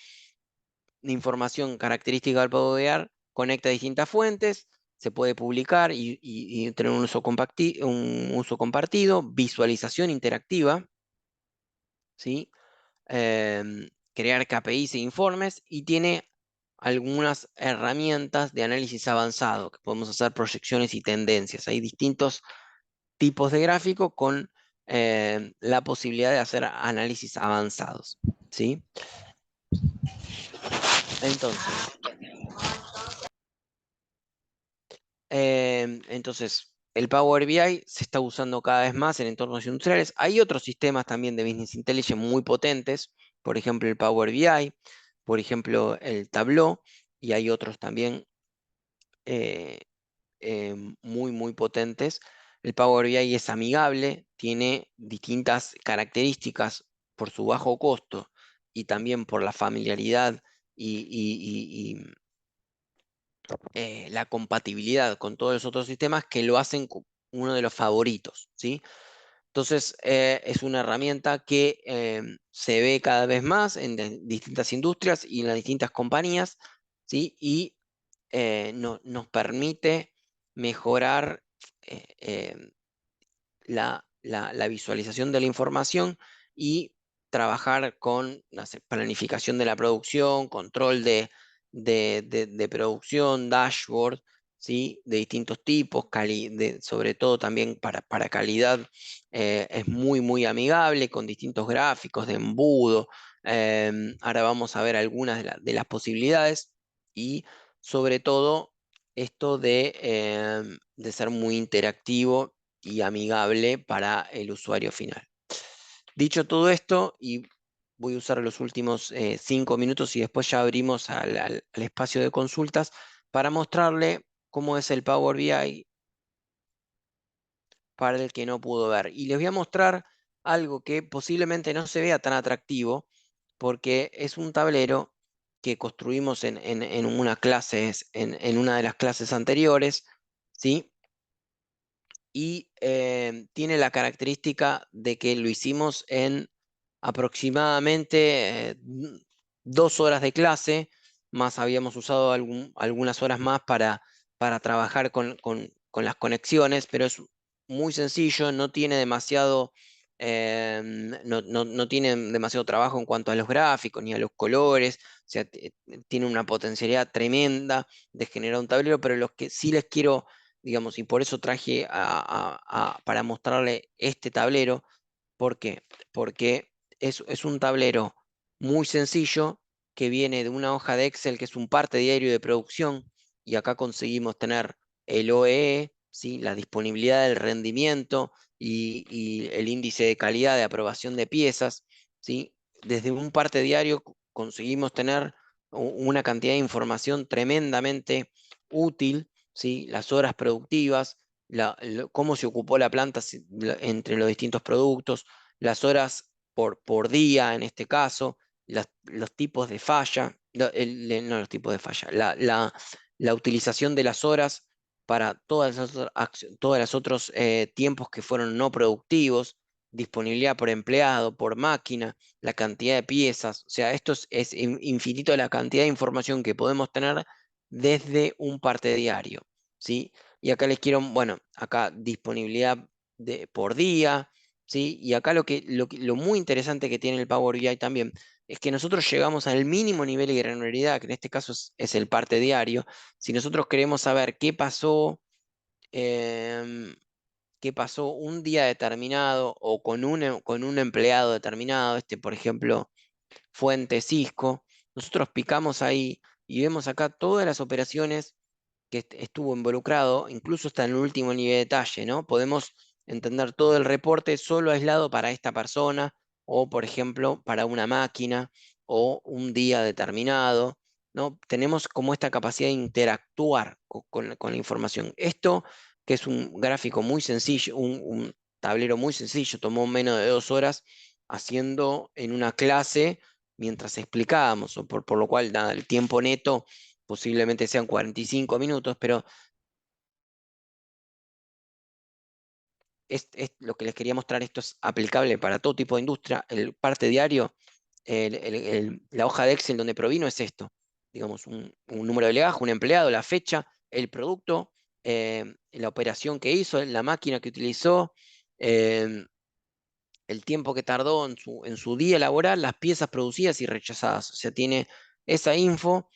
La información característica del Power BI conecta distintas fuentes, se puede publicar y tener un uso compartido, visualización interactiva, ¿sí? Crear KPIs e informes, y tiene algunas herramientas de análisis avanzado, que podemos hacer proyecciones y tendencias. Hay distintos tipos de gráficos con la posibilidad de hacer análisis avanzados, ¿sí? Entonces, el Power BI se está usando cada vez más en entornos industriales. Hay otros sistemas también de Business Intelligence muy potentes, por ejemplo el Power BI, por ejemplo el Tableau, y hay otros también eh, muy, muy potentes. El Power BI es amigable, tiene distintas características por su bajo costo y también por la familiaridad y la compatibilidad con todos los otros sistemas, que lo hacen uno de los favoritos, ¿sí? Entonces, es una herramienta que se ve cada vez más en distintas industrias y en las distintas compañías, ¿sí? Y nos permite mejorar eh, eh, la visualización de la información y trabajar con, no sé, planificación de la producción, control de producción, dashboard, ¿sí? De distintos tipos, sobre todo también para calidad. Es muy, muy amigable, con distintos gráficos de embudo. Ahora vamos a ver algunas de las posibilidades, y sobre todo esto de ser muy interactivo y amigable para el usuario final. Dicho todo esto, y voy a usar los últimos 5 minutos y después ya abrimos al espacio de consultas para mostrarle cómo es el Power BI para el que no pudo ver. Y les voy a mostrar algo que posiblemente no se vea tan atractivo, porque es un tablero que construimos en una clase, en una de las clases anteriores, ¿sí? y tiene la característica de que lo hicimos en aproximadamente 2 horas de clase, más habíamos usado algunas horas más para trabajar con las conexiones, pero es muy sencillo, no tiene demasiado, no tiene demasiado trabajo en cuanto a los gráficos ni a los colores, o sea, tiene una potencialidad tremenda de generar un tablero, pero los que sí les quiero, digamos, y por eso traje para mostrarle este tablero. ¿Por qué? Porque es un tablero muy sencillo que viene de una hoja de Excel que es un parte diario de producción, y acá conseguimos tener el OEE, ¿sí? La disponibilidad del rendimiento y el índice de calidad de aprobación de piezas, ¿sí? Desde un parte diario conseguimos tener una cantidad de información tremendamente útil, ¿sí? Las horas productivas, cómo se ocupó la planta entre los distintos productos, las horas por día en este caso, los tipos de falla, no los tipos de falla, la utilización de las horas para todas las otros tiempos que fueron no productivos, disponibilidad por empleado, por máquina, la cantidad de piezas, o sea, esto es infinito la cantidad de información que podemos tener desde un parte diario, ¿sí? Y acá les quiero, bueno, acá disponibilidad por día, ¿sí? Y acá lo muy interesante que tiene el Power BI también es que nosotros llegamos al mínimo nivel de granularidad, que en este caso es el parte diario. Si nosotros queremos saber em, qué pasó un día determinado o con un empleado determinado, por ejemplo, fuente Cisco, nosotros picamos ahí y vemos acá todas las operaciones que estuvo involucrado, incluso hasta en el último nivel de detalle, ¿no? Podemos entender todo el reporte solo aislado para esta persona, o por ejemplo, para una máquina, o un día determinado, ¿no? Tenemos como esta capacidad de interactuar con la información. Esto, que es un gráfico muy sencillo, un tablero muy sencillo, tomó menos de 2 horas haciendo en una clase mientras explicábamos, o por lo cual nada, el tiempo neto posiblemente sean 45 minutos, pero es lo que les quería mostrar. Esto es aplicable para todo tipo de industria. El parte diario, la hoja de Excel donde provino es esto, digamos, un número de legajo, un empleado, la fecha, el producto, la operación que hizo, la máquina que utilizó, eh, el tiempo que tardó en su día laboral, las piezas producidas y rechazadas. O sea, tiene esa info.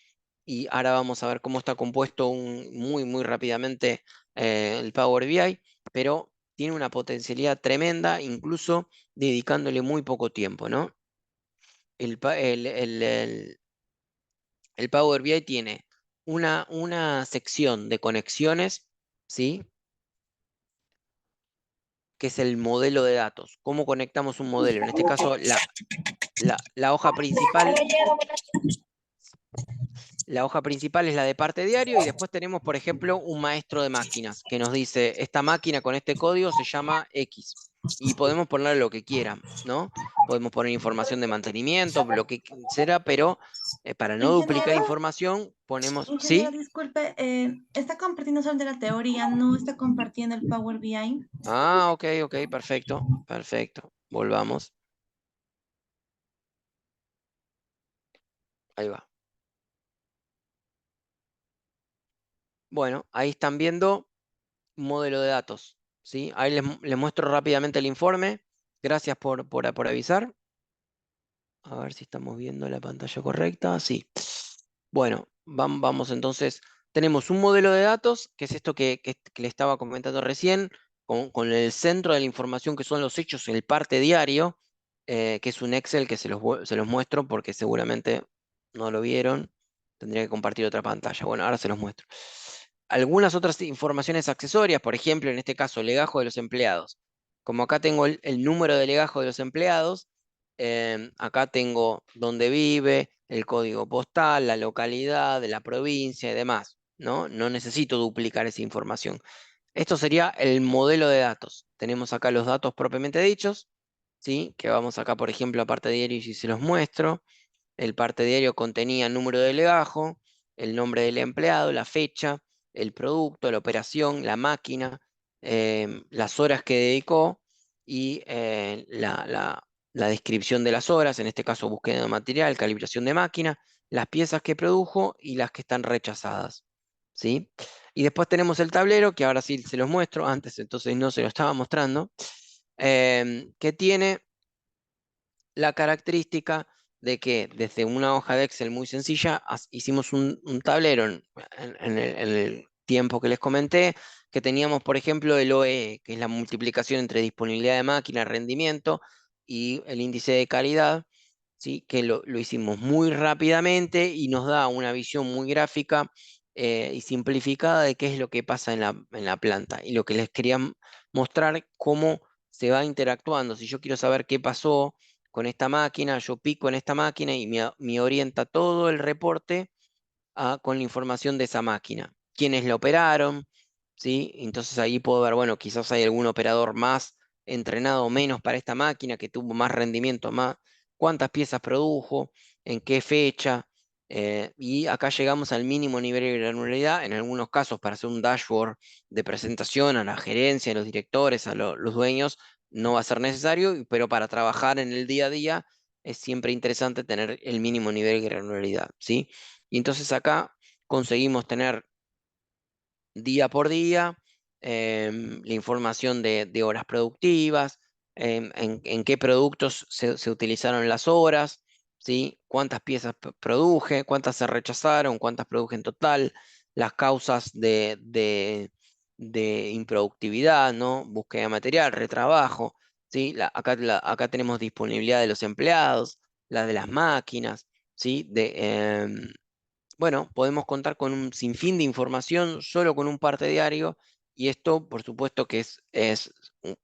Y ahora vamos a ver cómo está compuesto muy rápidamente el Power BI, pero tiene una potencialidad tremenda, incluso dedicándole muy poco tiempo, ¿no? El, pa- el Power BI tiene una sección de conexiones, ¿sí? Que es el modelo de datos. ¿Cómo conectamos un modelo? En este caso, la hoja principal. La hoja principal es la de parte diario, y después tenemos, por ejemplo, un maestro de máquinas que nos dice, esta máquina con este código se llama X. Y podemos poner lo que quieran, ¿no? Podemos poner información de mantenimiento, lo que será, pero para no duplicar Ingeniero, información, ponemos, ingeniero, ¿sí? disculpe, está compartiendo solo de la teoría, no está compartiendo el Power BI. Ah, ok, perfecto, perfecto. Volvamos. Ahí va. Bueno, ahí están viendo un modelo de datos, ¿sí? Ahí les muestro rápidamente el informe. Gracias por avisar. A ver si estamos viendo la pantalla correcta. Sí. Bueno, vamos entonces. Tenemos un modelo de datos, que es esto que le estaba comentando recién, con el centro de la información que son los hechos, el parte diario, que es un Excel que se los muestro porque seguramente no lo vieron. Tendría que compartir otra pantalla. Bueno, ahora se los muestro. Algunas otras informaciones accesorias, por ejemplo, en este caso, legajo de los empleados. Como acá tengo el número de legajo de los empleados, acá tengo dónde vive, el código postal, la localidad de la provincia y demás, ¿no? No necesito duplicar esa información. Esto sería el modelo de datos. Tenemos acá los datos propiamente dichos, ¿sí? Que vamos acá, por ejemplo, a parte diario y si se los muestro. El parte diario contenía el número de legajo, el nombre del empleado, la fecha, el producto, la operación, la máquina. las horas que dedicó y la descripción de las horas, en este caso búsqueda de material, calibración de máquina, las piezas que produjo y las que están rechazadas. ¿Sí? Y después tenemos el tablero, que ahora sí se los muestro, antes entonces no se lo estaba mostrando, que tiene la característica de que desde una hoja de Excel muy sencilla hicimos un tablero en el tiempo que les comenté, que teníamos, por ejemplo, el OE, que es la multiplicación entre disponibilidad de máquina, rendimiento y el índice de calidad, ¿sí? Que lo hicimos muy rápidamente y nos da una visión muy gráfica y simplificada de qué es lo que pasa en la planta. Y lo que les quería mostrar, cómo se va interactuando. Si yo quiero saber qué pasó con esta máquina, yo pico en esta máquina y me orienta todo el reporte con la información de esa máquina. Quiénes la operaron, ¿sí? Entonces ahí puedo ver, bueno, quizás hay algún operador más entrenado o menos para esta máquina que tuvo más rendimiento, más, cuántas piezas produjo, en qué fecha. Y acá llegamos al mínimo nivel de granularidad, en algunos casos para hacer un dashboard de presentación a la gerencia, a los directores, a los dueños, no va a ser necesario, pero para trabajar en el día a día es siempre interesante tener el mínimo nivel de granularidad, ¿sí? Y entonces acá conseguimos tener día por día la información de horas productivas, en qué productos se utilizaron las horas, ¿sí? Cuántas piezas produje, cuántas se rechazaron, cuántas produje en total, las causas de improductividad, ¿no? Búsqueda de material, retrabajo, ¿sí? Acá tenemos disponibilidad de los empleados, la de las máquinas, ¿sí? Bueno, podemos contar con un sinfín de información solo con un parte diario y esto, por supuesto, que es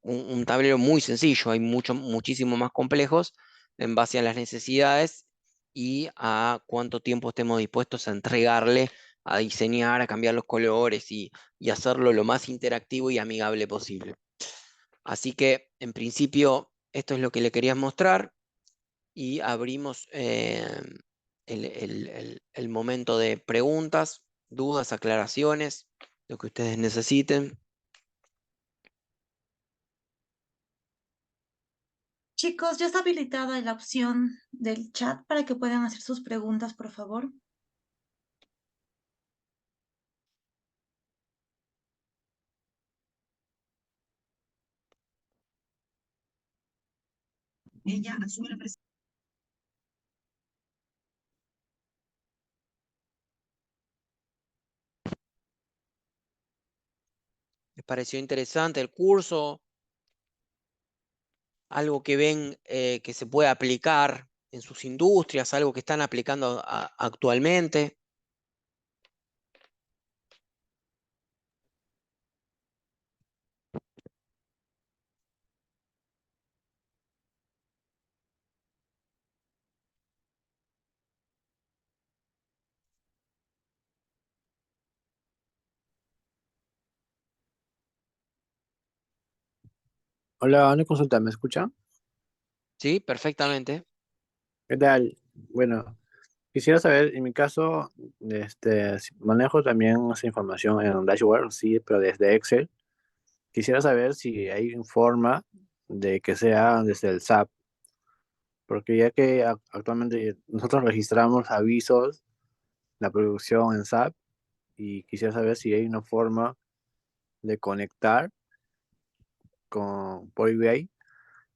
un tablero muy sencillo, hay muchísimo más complejos en base a las necesidades y a cuánto tiempo estemos dispuestos a entregarle, a diseñar, a cambiar los colores y hacerlo lo más interactivo y amigable posible. Así que, en principio, esto es lo que le quería mostrar y abrimos el momento de preguntas, dudas, aclaraciones, lo que ustedes necesiten. Chicos, ya está habilitada la opción del chat para que puedan hacer sus preguntas, por favor. Ella asume la presidencia. ¿Les pareció interesante el curso? ¿Algo que ven que se puede aplicar en sus industrias? ¿Algo que están aplicando actualmente? Hola, una consulta, ¿me escucha? Sí, perfectamente. ¿Qué tal? Bueno, quisiera saber, en mi caso, si manejo también esa información en un dashboard, sí, pero desde Excel. Quisiera saber si hay forma de que sea desde el SAP, porque ya que actualmente nosotros registramos avisos, la producción en SAP, y quisiera saber si hay una forma de conectar con Power BI,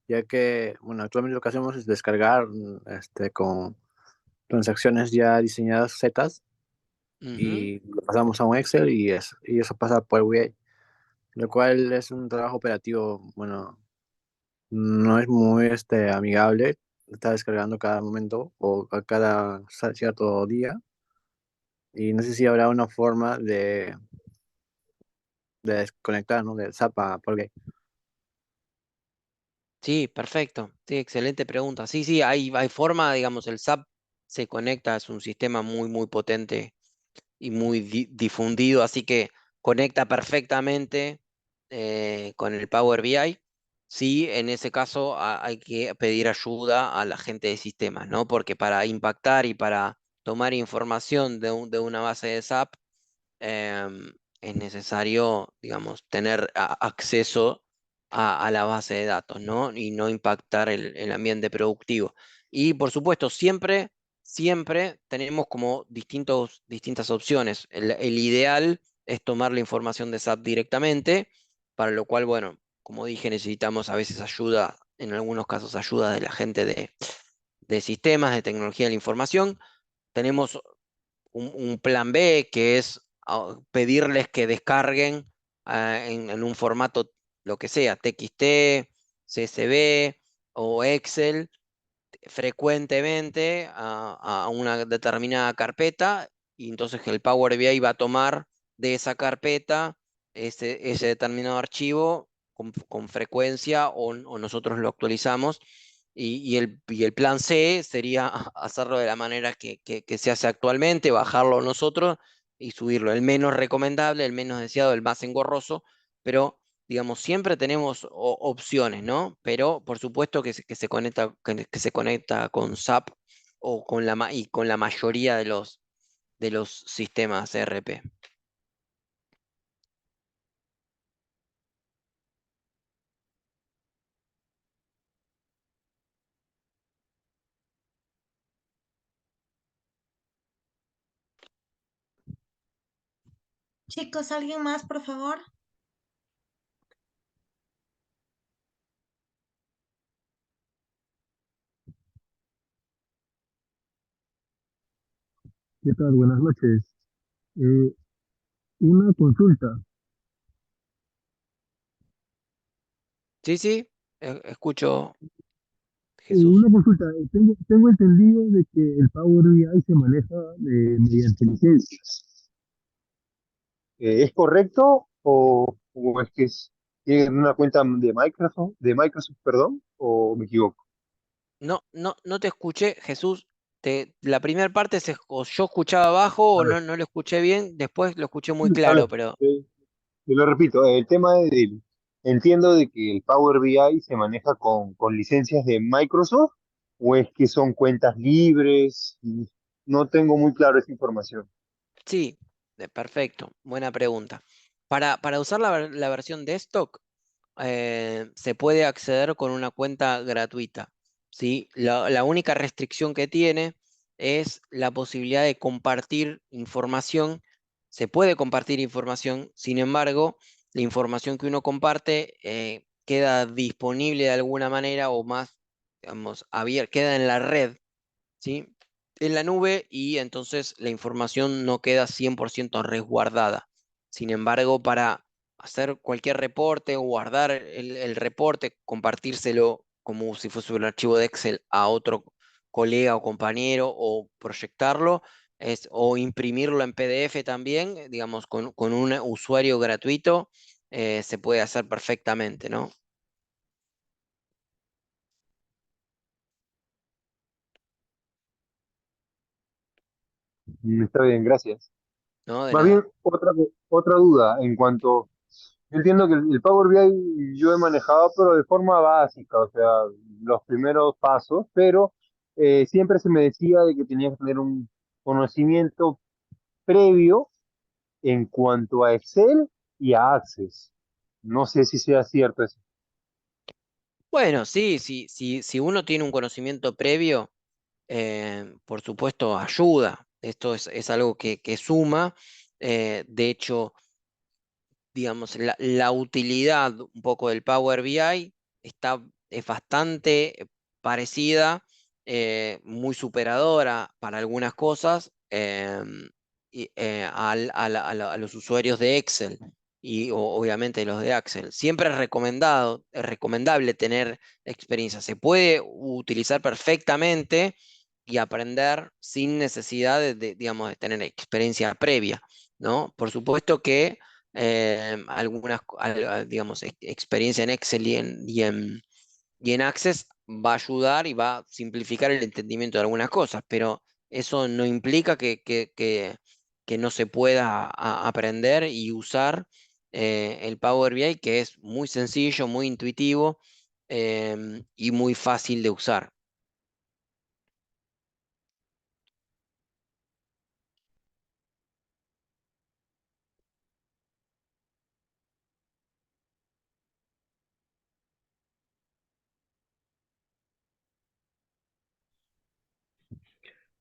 ya que, bueno, actualmente lo que hacemos es descargar con transacciones ya diseñadas zetas Ujú. y lo pasamos a un Excel y eso pasa por VI, lo cual es un trabajo operativo, bueno, no es muy amigable, está descargando cada momento o a cada cierto día y no sé si habrá una forma de desconectar, ¿no? Del SAP a Power BI. Sí, perfecto. Sí, excelente pregunta. Sí, sí, hay forma, digamos, el SAP se conecta, es un sistema muy potente y muy difundido, así que conecta perfectamente con el Power BI. Sí, en ese caso hay que pedir ayuda a la gente de sistemas, ¿no? Porque para impactar y para tomar información de una base de SAP, es necesario, digamos, tener acceso a la base de datos, ¿no? Y no impactar el ambiente productivo. Y por supuesto, siempre tenemos como distintas opciones. El ideal es tomar la información de SAP directamente, para lo cual, bueno, como dije, necesitamos a veces ayuda, en algunos casos ayuda de la gente de sistemas, de tecnología de la información. Tenemos un plan B, que es pedirles que descarguen en un formato, lo que sea, TXT, CSV o Excel, frecuentemente a una determinada carpeta, y entonces el Power BI va a tomar de esa carpeta ese determinado archivo con frecuencia, o nosotros lo actualizamos. Y el plan C sería hacerlo de la manera que se hace actualmente, bajarlo nosotros y subirlo. El menos recomendable, el menos deseado, el más engorroso, pero digamos, siempre tenemos opciones, ¿no? Pero por supuesto que se conecta, que se conecta con SAP o y con la mayoría de los sistemas ERP. Chicos, ¿alguien más, por favor? ¿Qué tal? Buenas noches. Eh, una consulta. Sí, sí, escucho, Jesús. Una consulta. Tengo entendido de que el Power BI se maneja mediante licencias. ¿Es correcto o es que tienen una cuenta de Microsoft, perdón, o me equivoco? No, no, no te escuché, Jesús. La primera parte o yo escuchaba abajo A o ver, no lo escuché bien, después lo escuché muy a claro, ver, pero te lo repito, el tema entiendo de que el Power BI se maneja con licencias de Microsoft o es que son cuentas libres. No tengo muy claro esa información. sí, perfecto, buena pregunta. Para usar la versión desktop, se puede acceder con una cuenta gratuita, ¿sí? La única restricción que tiene es la posibilidad de compartir información. Se puede compartir información, sin embargo, la información que uno comparte queda disponible de alguna manera, o más, digamos, queda en la red, ¿sí? En la nube, y entonces la información no queda 100% resguardada. Sin embargo, para hacer cualquier reporte o guardar el reporte, compartírselo como si fuese un archivo de Excel a otro colega o compañero, o proyectarlo, o imprimirlo en PDF también, digamos, con un usuario gratuito, se puede hacer perfectamente, ¿no? Está bien, gracias. ¿No? De Más bien, nada. otra duda en cuanto. Yo entiendo que el Power BI yo he manejado, pero de forma básica, o sea, los primeros pasos, pero siempre se me decía de que tenía que tener un conocimiento previo en cuanto a Excel y a Access. No sé si sea cierto eso. Bueno, sí, si uno tiene un conocimiento previo, por supuesto, ayuda. Esto es algo que suma. De hecho, digamos, la utilidad un poco del Power BI es bastante parecida, muy superadora para algunas cosas, a los usuarios de Excel, y obviamente los de Excel. Siempre es recomendable tener experiencia. Se puede utilizar perfectamente y aprender sin necesidad digamos, de tener experiencia previa, ¿no? Por supuesto que digamos, experiencia en Excel y en Access va a ayudar y va a simplificar el entendimiento de algunas cosas, pero eso no implica que no se pueda aprender y usar el Power BI, que es muy sencillo, muy intuitivo, y muy fácil de usar.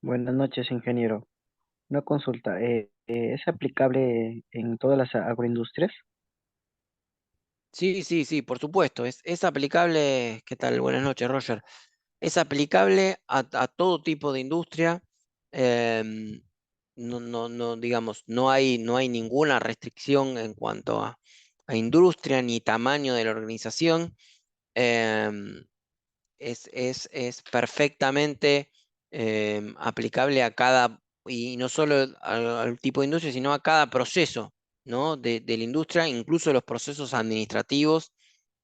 Buenas noches, ingeniero. Una consulta. ¿Es aplicable en todas las agroindustrias? Sí, sí, sí, por supuesto. Es aplicable. ¿Qué tal? Buenas noches, Roger. Es aplicable a todo tipo de industria. em, no, digamos, no hay ninguna restricción en cuanto a industria ni tamaño de la organización. em, es perfectamente aplicable a cada, y no solo al tipo de industria, sino a cada proceso, ¿no? de la industria, incluso los procesos administrativos,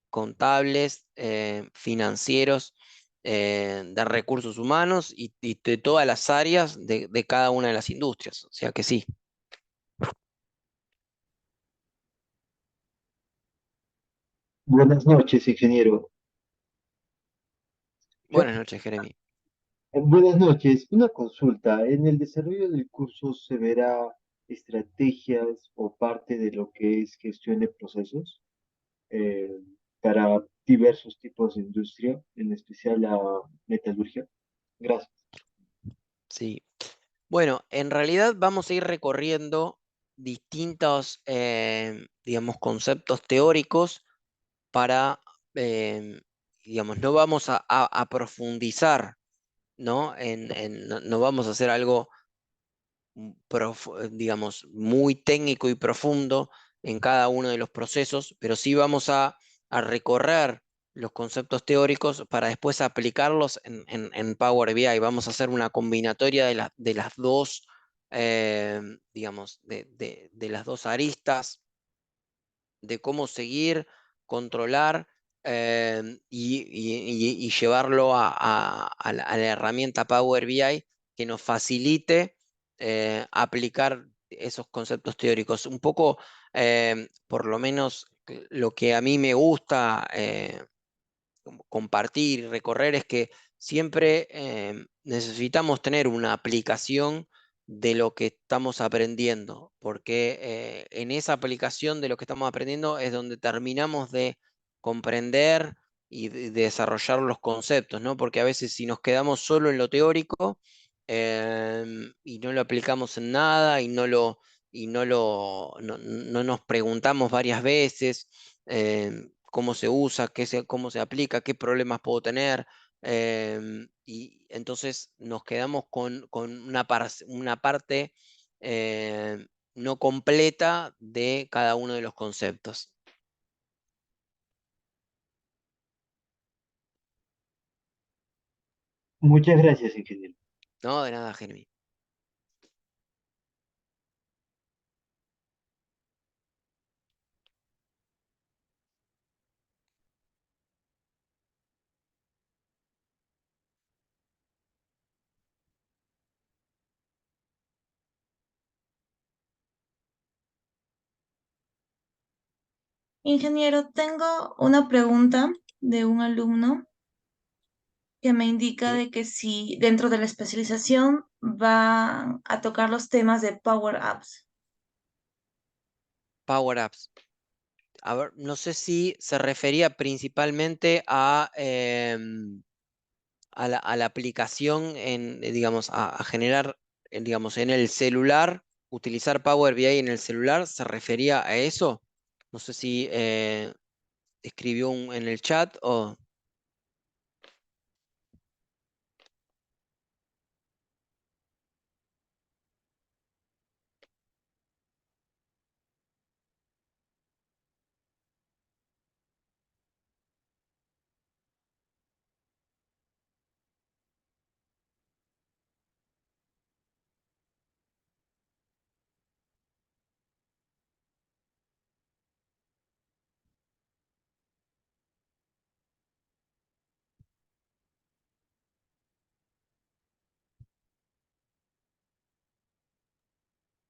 contables, financieros, de recursos humanos y de todas las áreas de cada una de las industrias. O sea que sí. Buenas noches, ingeniero. Buenas noches, Jeremy. Buenas noches. Una consulta. ¿En el desarrollo del curso se verá estrategias o parte de lo que es gestión de procesos eh, para diversos tipos de industria, en especial la metalurgia? Gracias. Sí. Bueno, en realidad vamos a ir recorriendo distintos, digamos, conceptos teóricos para, digamos, no vamos a profundizar, ¿no? No vamos a hacer algo, digamos, muy técnico y profundo en cada uno de los procesos, pero sí vamos a recorrer los conceptos teóricos para después aplicarlos en Power BI. Vamos a hacer una combinatoria de las dos, digamos, de las dos aristas de cómo seguir, controlar, y llevarlo a la herramienta Power BI que nos facilite aplicar esos conceptos teóricos. Un poco, por lo menos, lo que a mí me gusta como compartir y recorrer es que siempre necesitamos tener una aplicación de lo que estamos aprendiendo, porque en esa aplicación de lo que estamos aprendiendo es donde terminamos de comprender y de desarrollar los conceptos, ¿no? Porque a veces si nos quedamos solo en lo teórico y no lo aplicamos en nada y no nos preguntamos varias veces cómo se usa, cómo se aplica, qué problemas puedo tener. Y entonces nos quedamos con una parte no completa de cada uno de los conceptos. Muchas gracias, ingeniero. No, de nada, Jeremy. Ingeniero, tengo una pregunta de un alumno que me indica ¿Sí? de que si dentro de la especialización va a tocar los temas de Power Apps. Power Apps. A ver, no sé si se refería principalmente a la aplicación digamos, a generar, digamos, en el celular, utilizar Power BI en el celular, ¿se refería a eso? No sé si escribió en el chat o...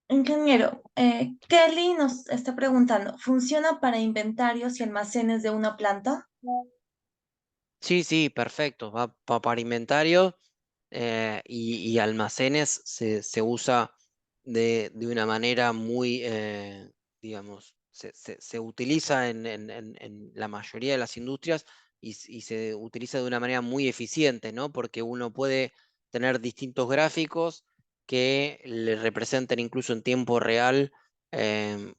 Ingeniero, Kelly nos está preguntando, ¿funciona para inventarios y almacenes de una planta? Sí, sí, perfecto. Va para inventario y almacenes se usa de una manera muy, digamos, se utiliza en la mayoría de las industrias y se utiliza de una manera muy eficiente, ¿no? Porque uno puede tener distintos gráficos que le representen incluso en tiempo real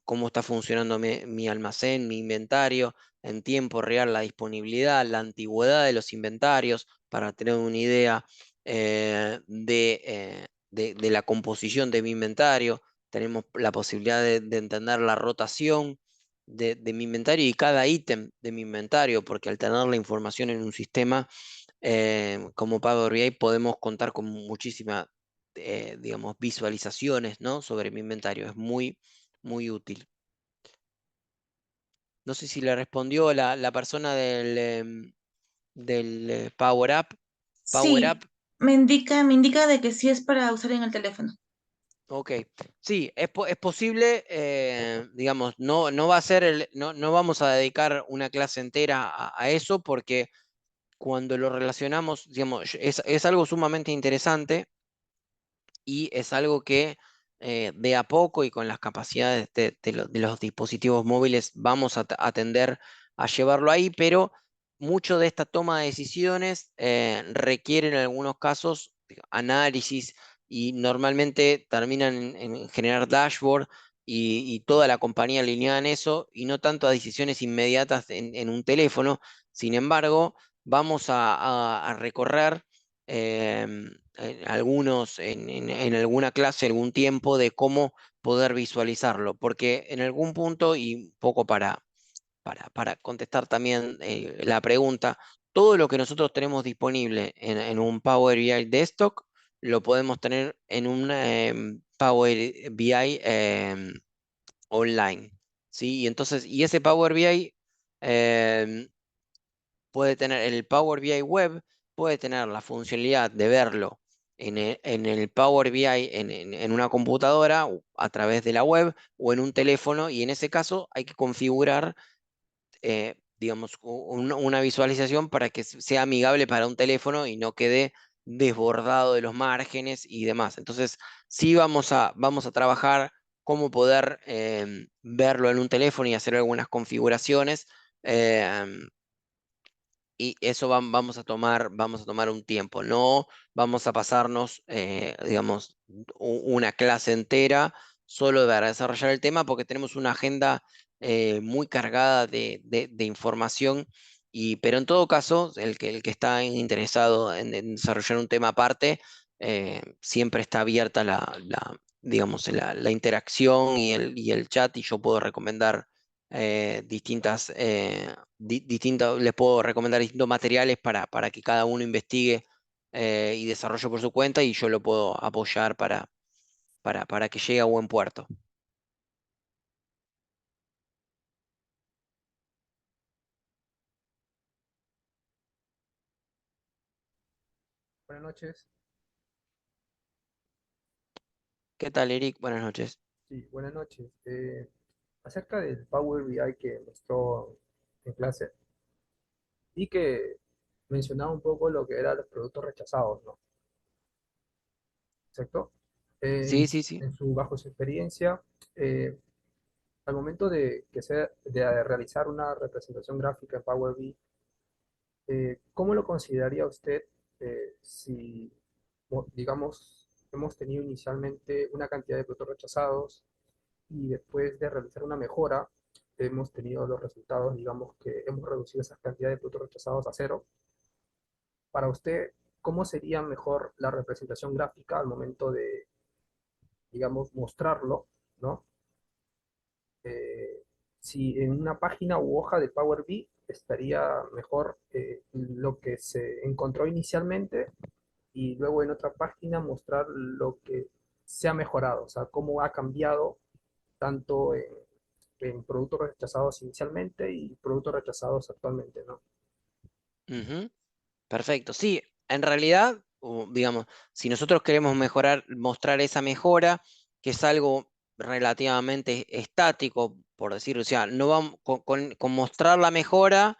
cómo está funcionando mi almacén, mi inventario, en tiempo real la disponibilidad, la antigüedad de los inventarios, para tener una idea de la composición de mi inventario. Tenemos la posibilidad de entender la rotación de mi inventario y cada ítem de mi inventario, porque al tener la información en un sistema como Power BI podemos contar con muchísimas, digamos, visualizaciones, ¿no? Sobre mi inventario. Es muy, muy útil. No sé si le respondió la persona del Power Up. Power Sí, Up. me indica de que sí es para usar en el teléfono. Ok, sí, es posible, digamos, no va a ser no vamos a dedicar una clase entera a eso, porque cuando lo relacionamos, digamos, es algo sumamente interesante y es algo que de a poco y con las capacidades de los dispositivos móviles vamos a tender a llevarlo ahí, pero mucho de esta toma de decisiones requieren en algunos casos análisis y normalmente terminan en generar dashboard y toda la compañía alineada en eso y no tanto a decisiones inmediatas en un teléfono. Sin embargo, vamos a recorrer en alguna clase, algún tiempo, de cómo poder visualizarlo, porque en algún punto, y un poco para contestar también la pregunta, todo lo que nosotros tenemos disponible en un Power BI desktop, lo podemos tener en un Power BI online, ¿sí? Y entonces, y ese Power BI puede tener el Power BI web, puede tener la funcionalidad de verlo en el Power BI en una computadora a través de la web o en un teléfono, y en ese caso hay que configurar, digamos, una visualización para que sea amigable para un teléfono y no quede desbordado de los márgenes y demás. Entonces, sí vamos a trabajar cómo poder verlo en un teléfono y hacer algunas configuraciones. Y eso vamos a tomar un tiempo. No vamos a pasarnos, digamos, una clase entera solo para desarrollar el tema, porque tenemos una agenda muy cargada de información. Pero en todo caso, el que está interesado en desarrollar un tema aparte, siempre está abierta digamos, la interacción y el chat, y yo puedo recomendar les puedo recomendar distintos materiales para que cada uno investigue y desarrolle por su cuenta, y yo lo puedo apoyar para que llegue a buen puerto. Buenas noches. ¿Qué tal, Eric? Buenas noches. Sí, buenas noches. Acerca del Power BI que mostró en clase, vi que mencionaba un poco lo que eran los productos rechazados, ¿no? ¿Cierto? Sí, sí, sí. Bajo su experiencia, eh, al momento de realizar una representación gráfica en Power BI, ¿cómo lo consideraría usted si, digamos, hemos tenido inicialmente una cantidad de productos rechazados y después de realizar una mejora, hemos tenido los resultados, digamos que hemos reducido esa cantidad de productos rechazados a cero? Para usted, ¿cómo sería mejor la representación gráfica al momento de, digamos, mostrarlo, ¿no? Eh, si en una página u hoja de Power BI estaría mejor lo que se encontró inicialmente, y luego en otra página mostrar lo que se ha mejorado, o sea, cómo ha cambiado tanto en productos rechazados inicialmente y productos rechazados actualmente, ¿no? Ujú. Perfecto. Sí, en realidad, digamos, si nosotros queremos mostrar esa mejora, que es algo relativamente estático, por decirlo, o sea, no vamos con mostrar la mejora.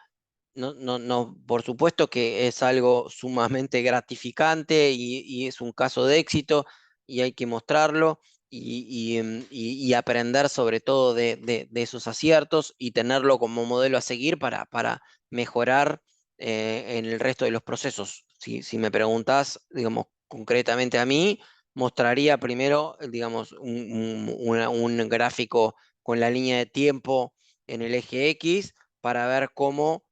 No, no, no, por supuesto que es algo sumamente gratificante y es un caso de éxito, y hay que mostrarlo y aprender sobre todo de esos aciertos y tenerlo como modelo a seguir para mejorar en el resto de los procesos. Si me preguntás, digamos, concretamente a mí, mostraría primero, digamos, un gráfico con la línea de tiempo en el eje X para ver cómo,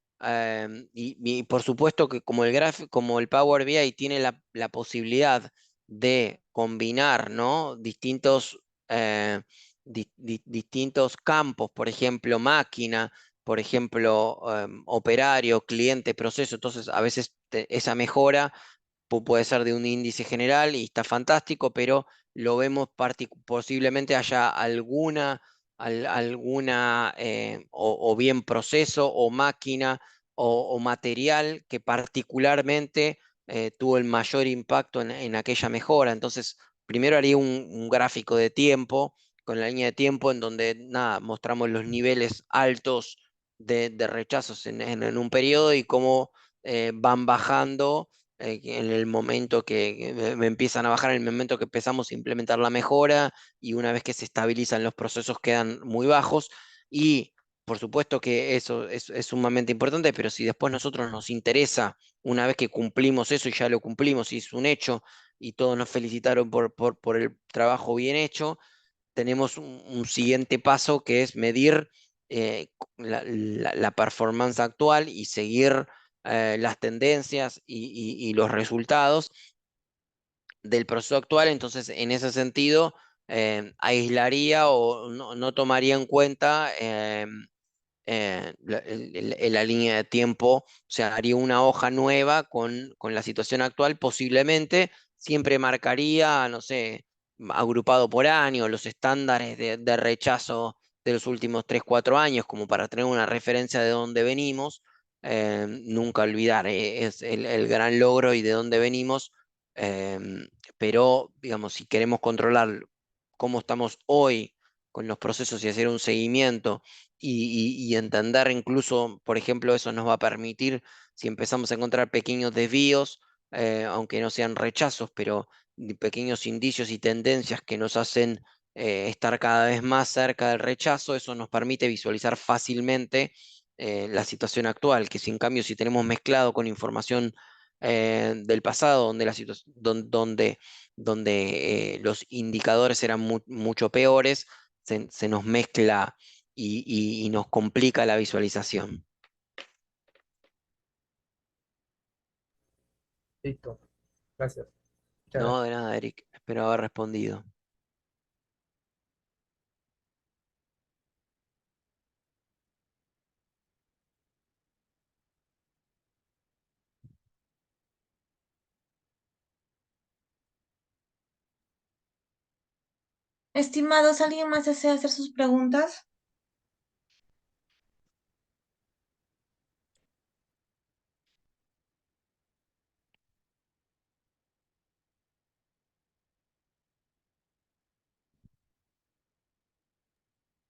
y por supuesto que como como el Power BI tiene la posibilidad de combinar, ¿no? Distintos campos, por ejemplo, máquina, por ejemplo, operario, cliente, proceso. Entonces, a veces esa mejora puede ser de un índice general y está fantástico, pero lo vemos posiblemente haya alguna o bien proceso o máquina o material que particularmente tuvo el mayor impacto en aquella mejora. Entonces, primero haría un gráfico de tiempo con la línea de tiempo en donde nada, mostramos los niveles altos de rechazos en un periodo y cómo van bajando en el momento que me empiezan a bajar, en el momento que empezamos a implementar la mejora y una vez que se estabilizan los procesos quedan muy bajos y por supuesto que eso es sumamente importante, pero si después nosotros nos interesa, una vez que cumplimos eso y ya lo cumplimos y es un hecho y todos nos felicitaron por el trabajo bien hecho, tenemos un siguiente paso que es medir la performance actual y seguir las tendencias y los resultados del proceso actual. Entonces, en ese sentido, aislaría o no tomaría en cuenta la línea de tiempo, o sea, haría una hoja nueva con la situación actual, posiblemente siempre marcaría, no sé, agrupado por año, los estándares de rechazo de los últimos 3 4 años, como para tener una referencia de dónde venimos, nunca olvidar, es el gran logro y de dónde venimos, pero, digamos, si queremos controlar cómo estamos hoy con los procesos y hacer un seguimiento y entender incluso, por ejemplo, eso nos va a permitir, si empezamos a encontrar pequeños desvíos, aunque no sean rechazos, pero pequeños indicios y tendencias que nos hacen estar cada vez más cerca del rechazo, eso nos permite visualizar fácilmente la situación actual, que si en cambio si tenemos mezclado con información del pasado, donde los indicadores eran mucho peores, se nos mezcla y nos complica la visualización. Listo. Gracias. Muchas No, gracias. de nada, Eric. Espero haber respondido. Estimados, ¿alguien más desea hacer sus preguntas?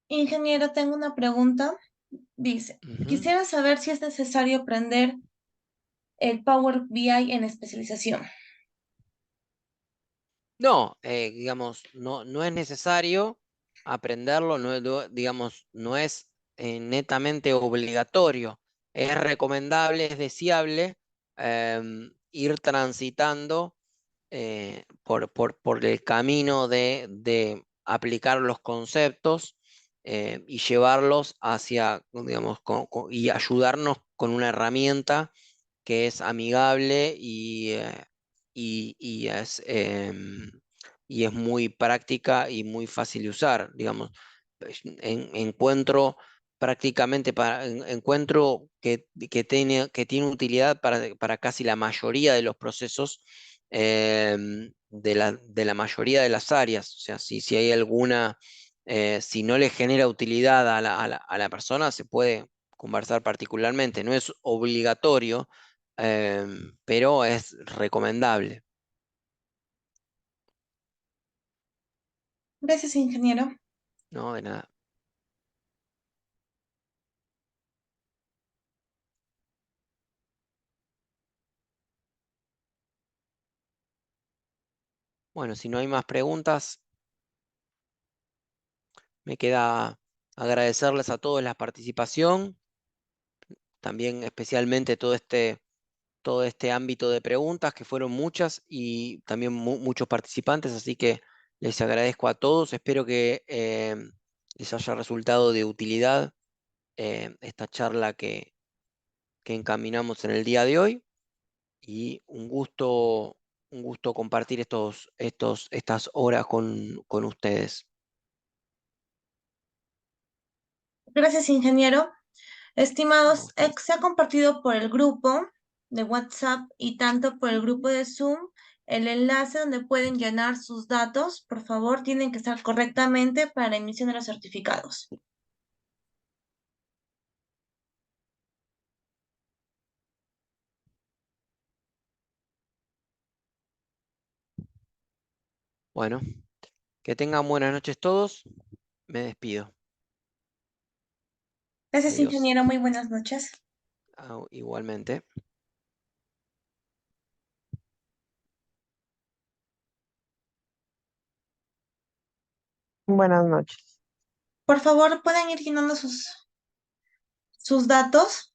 Ingeniero, tengo una pregunta. Dice, Ujú. quisiera saber si es necesario aprender el Power BI en especialización. No, digamos, no es necesario aprenderlo, digamos, no es netamente obligatorio. Es recomendable, es deseable ir transitando por el camino de aplicar los conceptos y llevarlos hacia, digamos, y ayudarnos con una herramienta que es amigable y es muy práctica y muy fácil de usar. Digamos, encuentro encuentro que tiene utilidad para casi la mayoría de los procesos de la mayoría de las áreas. O sea, si hay alguna, si no le genera utilidad a la persona, se puede conversar particularmente. No es obligatorio, pero es recomendable. Gracias, ingeniero. No, de nada. Bueno, si no hay más preguntas, me queda agradecerles a todos la participación, también especialmente todo este todo este ámbito de preguntas, que fueron muchas y también muchos participantes, así que les agradezco a todos. Espero que les haya resultado de utilidad esta charla que encaminamos en el día de hoy y un gusto compartir estas horas con ustedes. Gracias, ingeniero. A Estimados, ustedes. se ha compartido por el grupo de WhatsApp y tanto por el grupo de Zoom el enlace donde pueden llenar sus datos. Por favor, tienen que estar correctamente para la emisión de los certificados. Bueno, que tengan buenas noches todos. Me despido. Gracias, Adiós. ingeniero. Muy buenas noches. Igualmente. Buenas noches. Por favor, pueden ir llenando sus datos.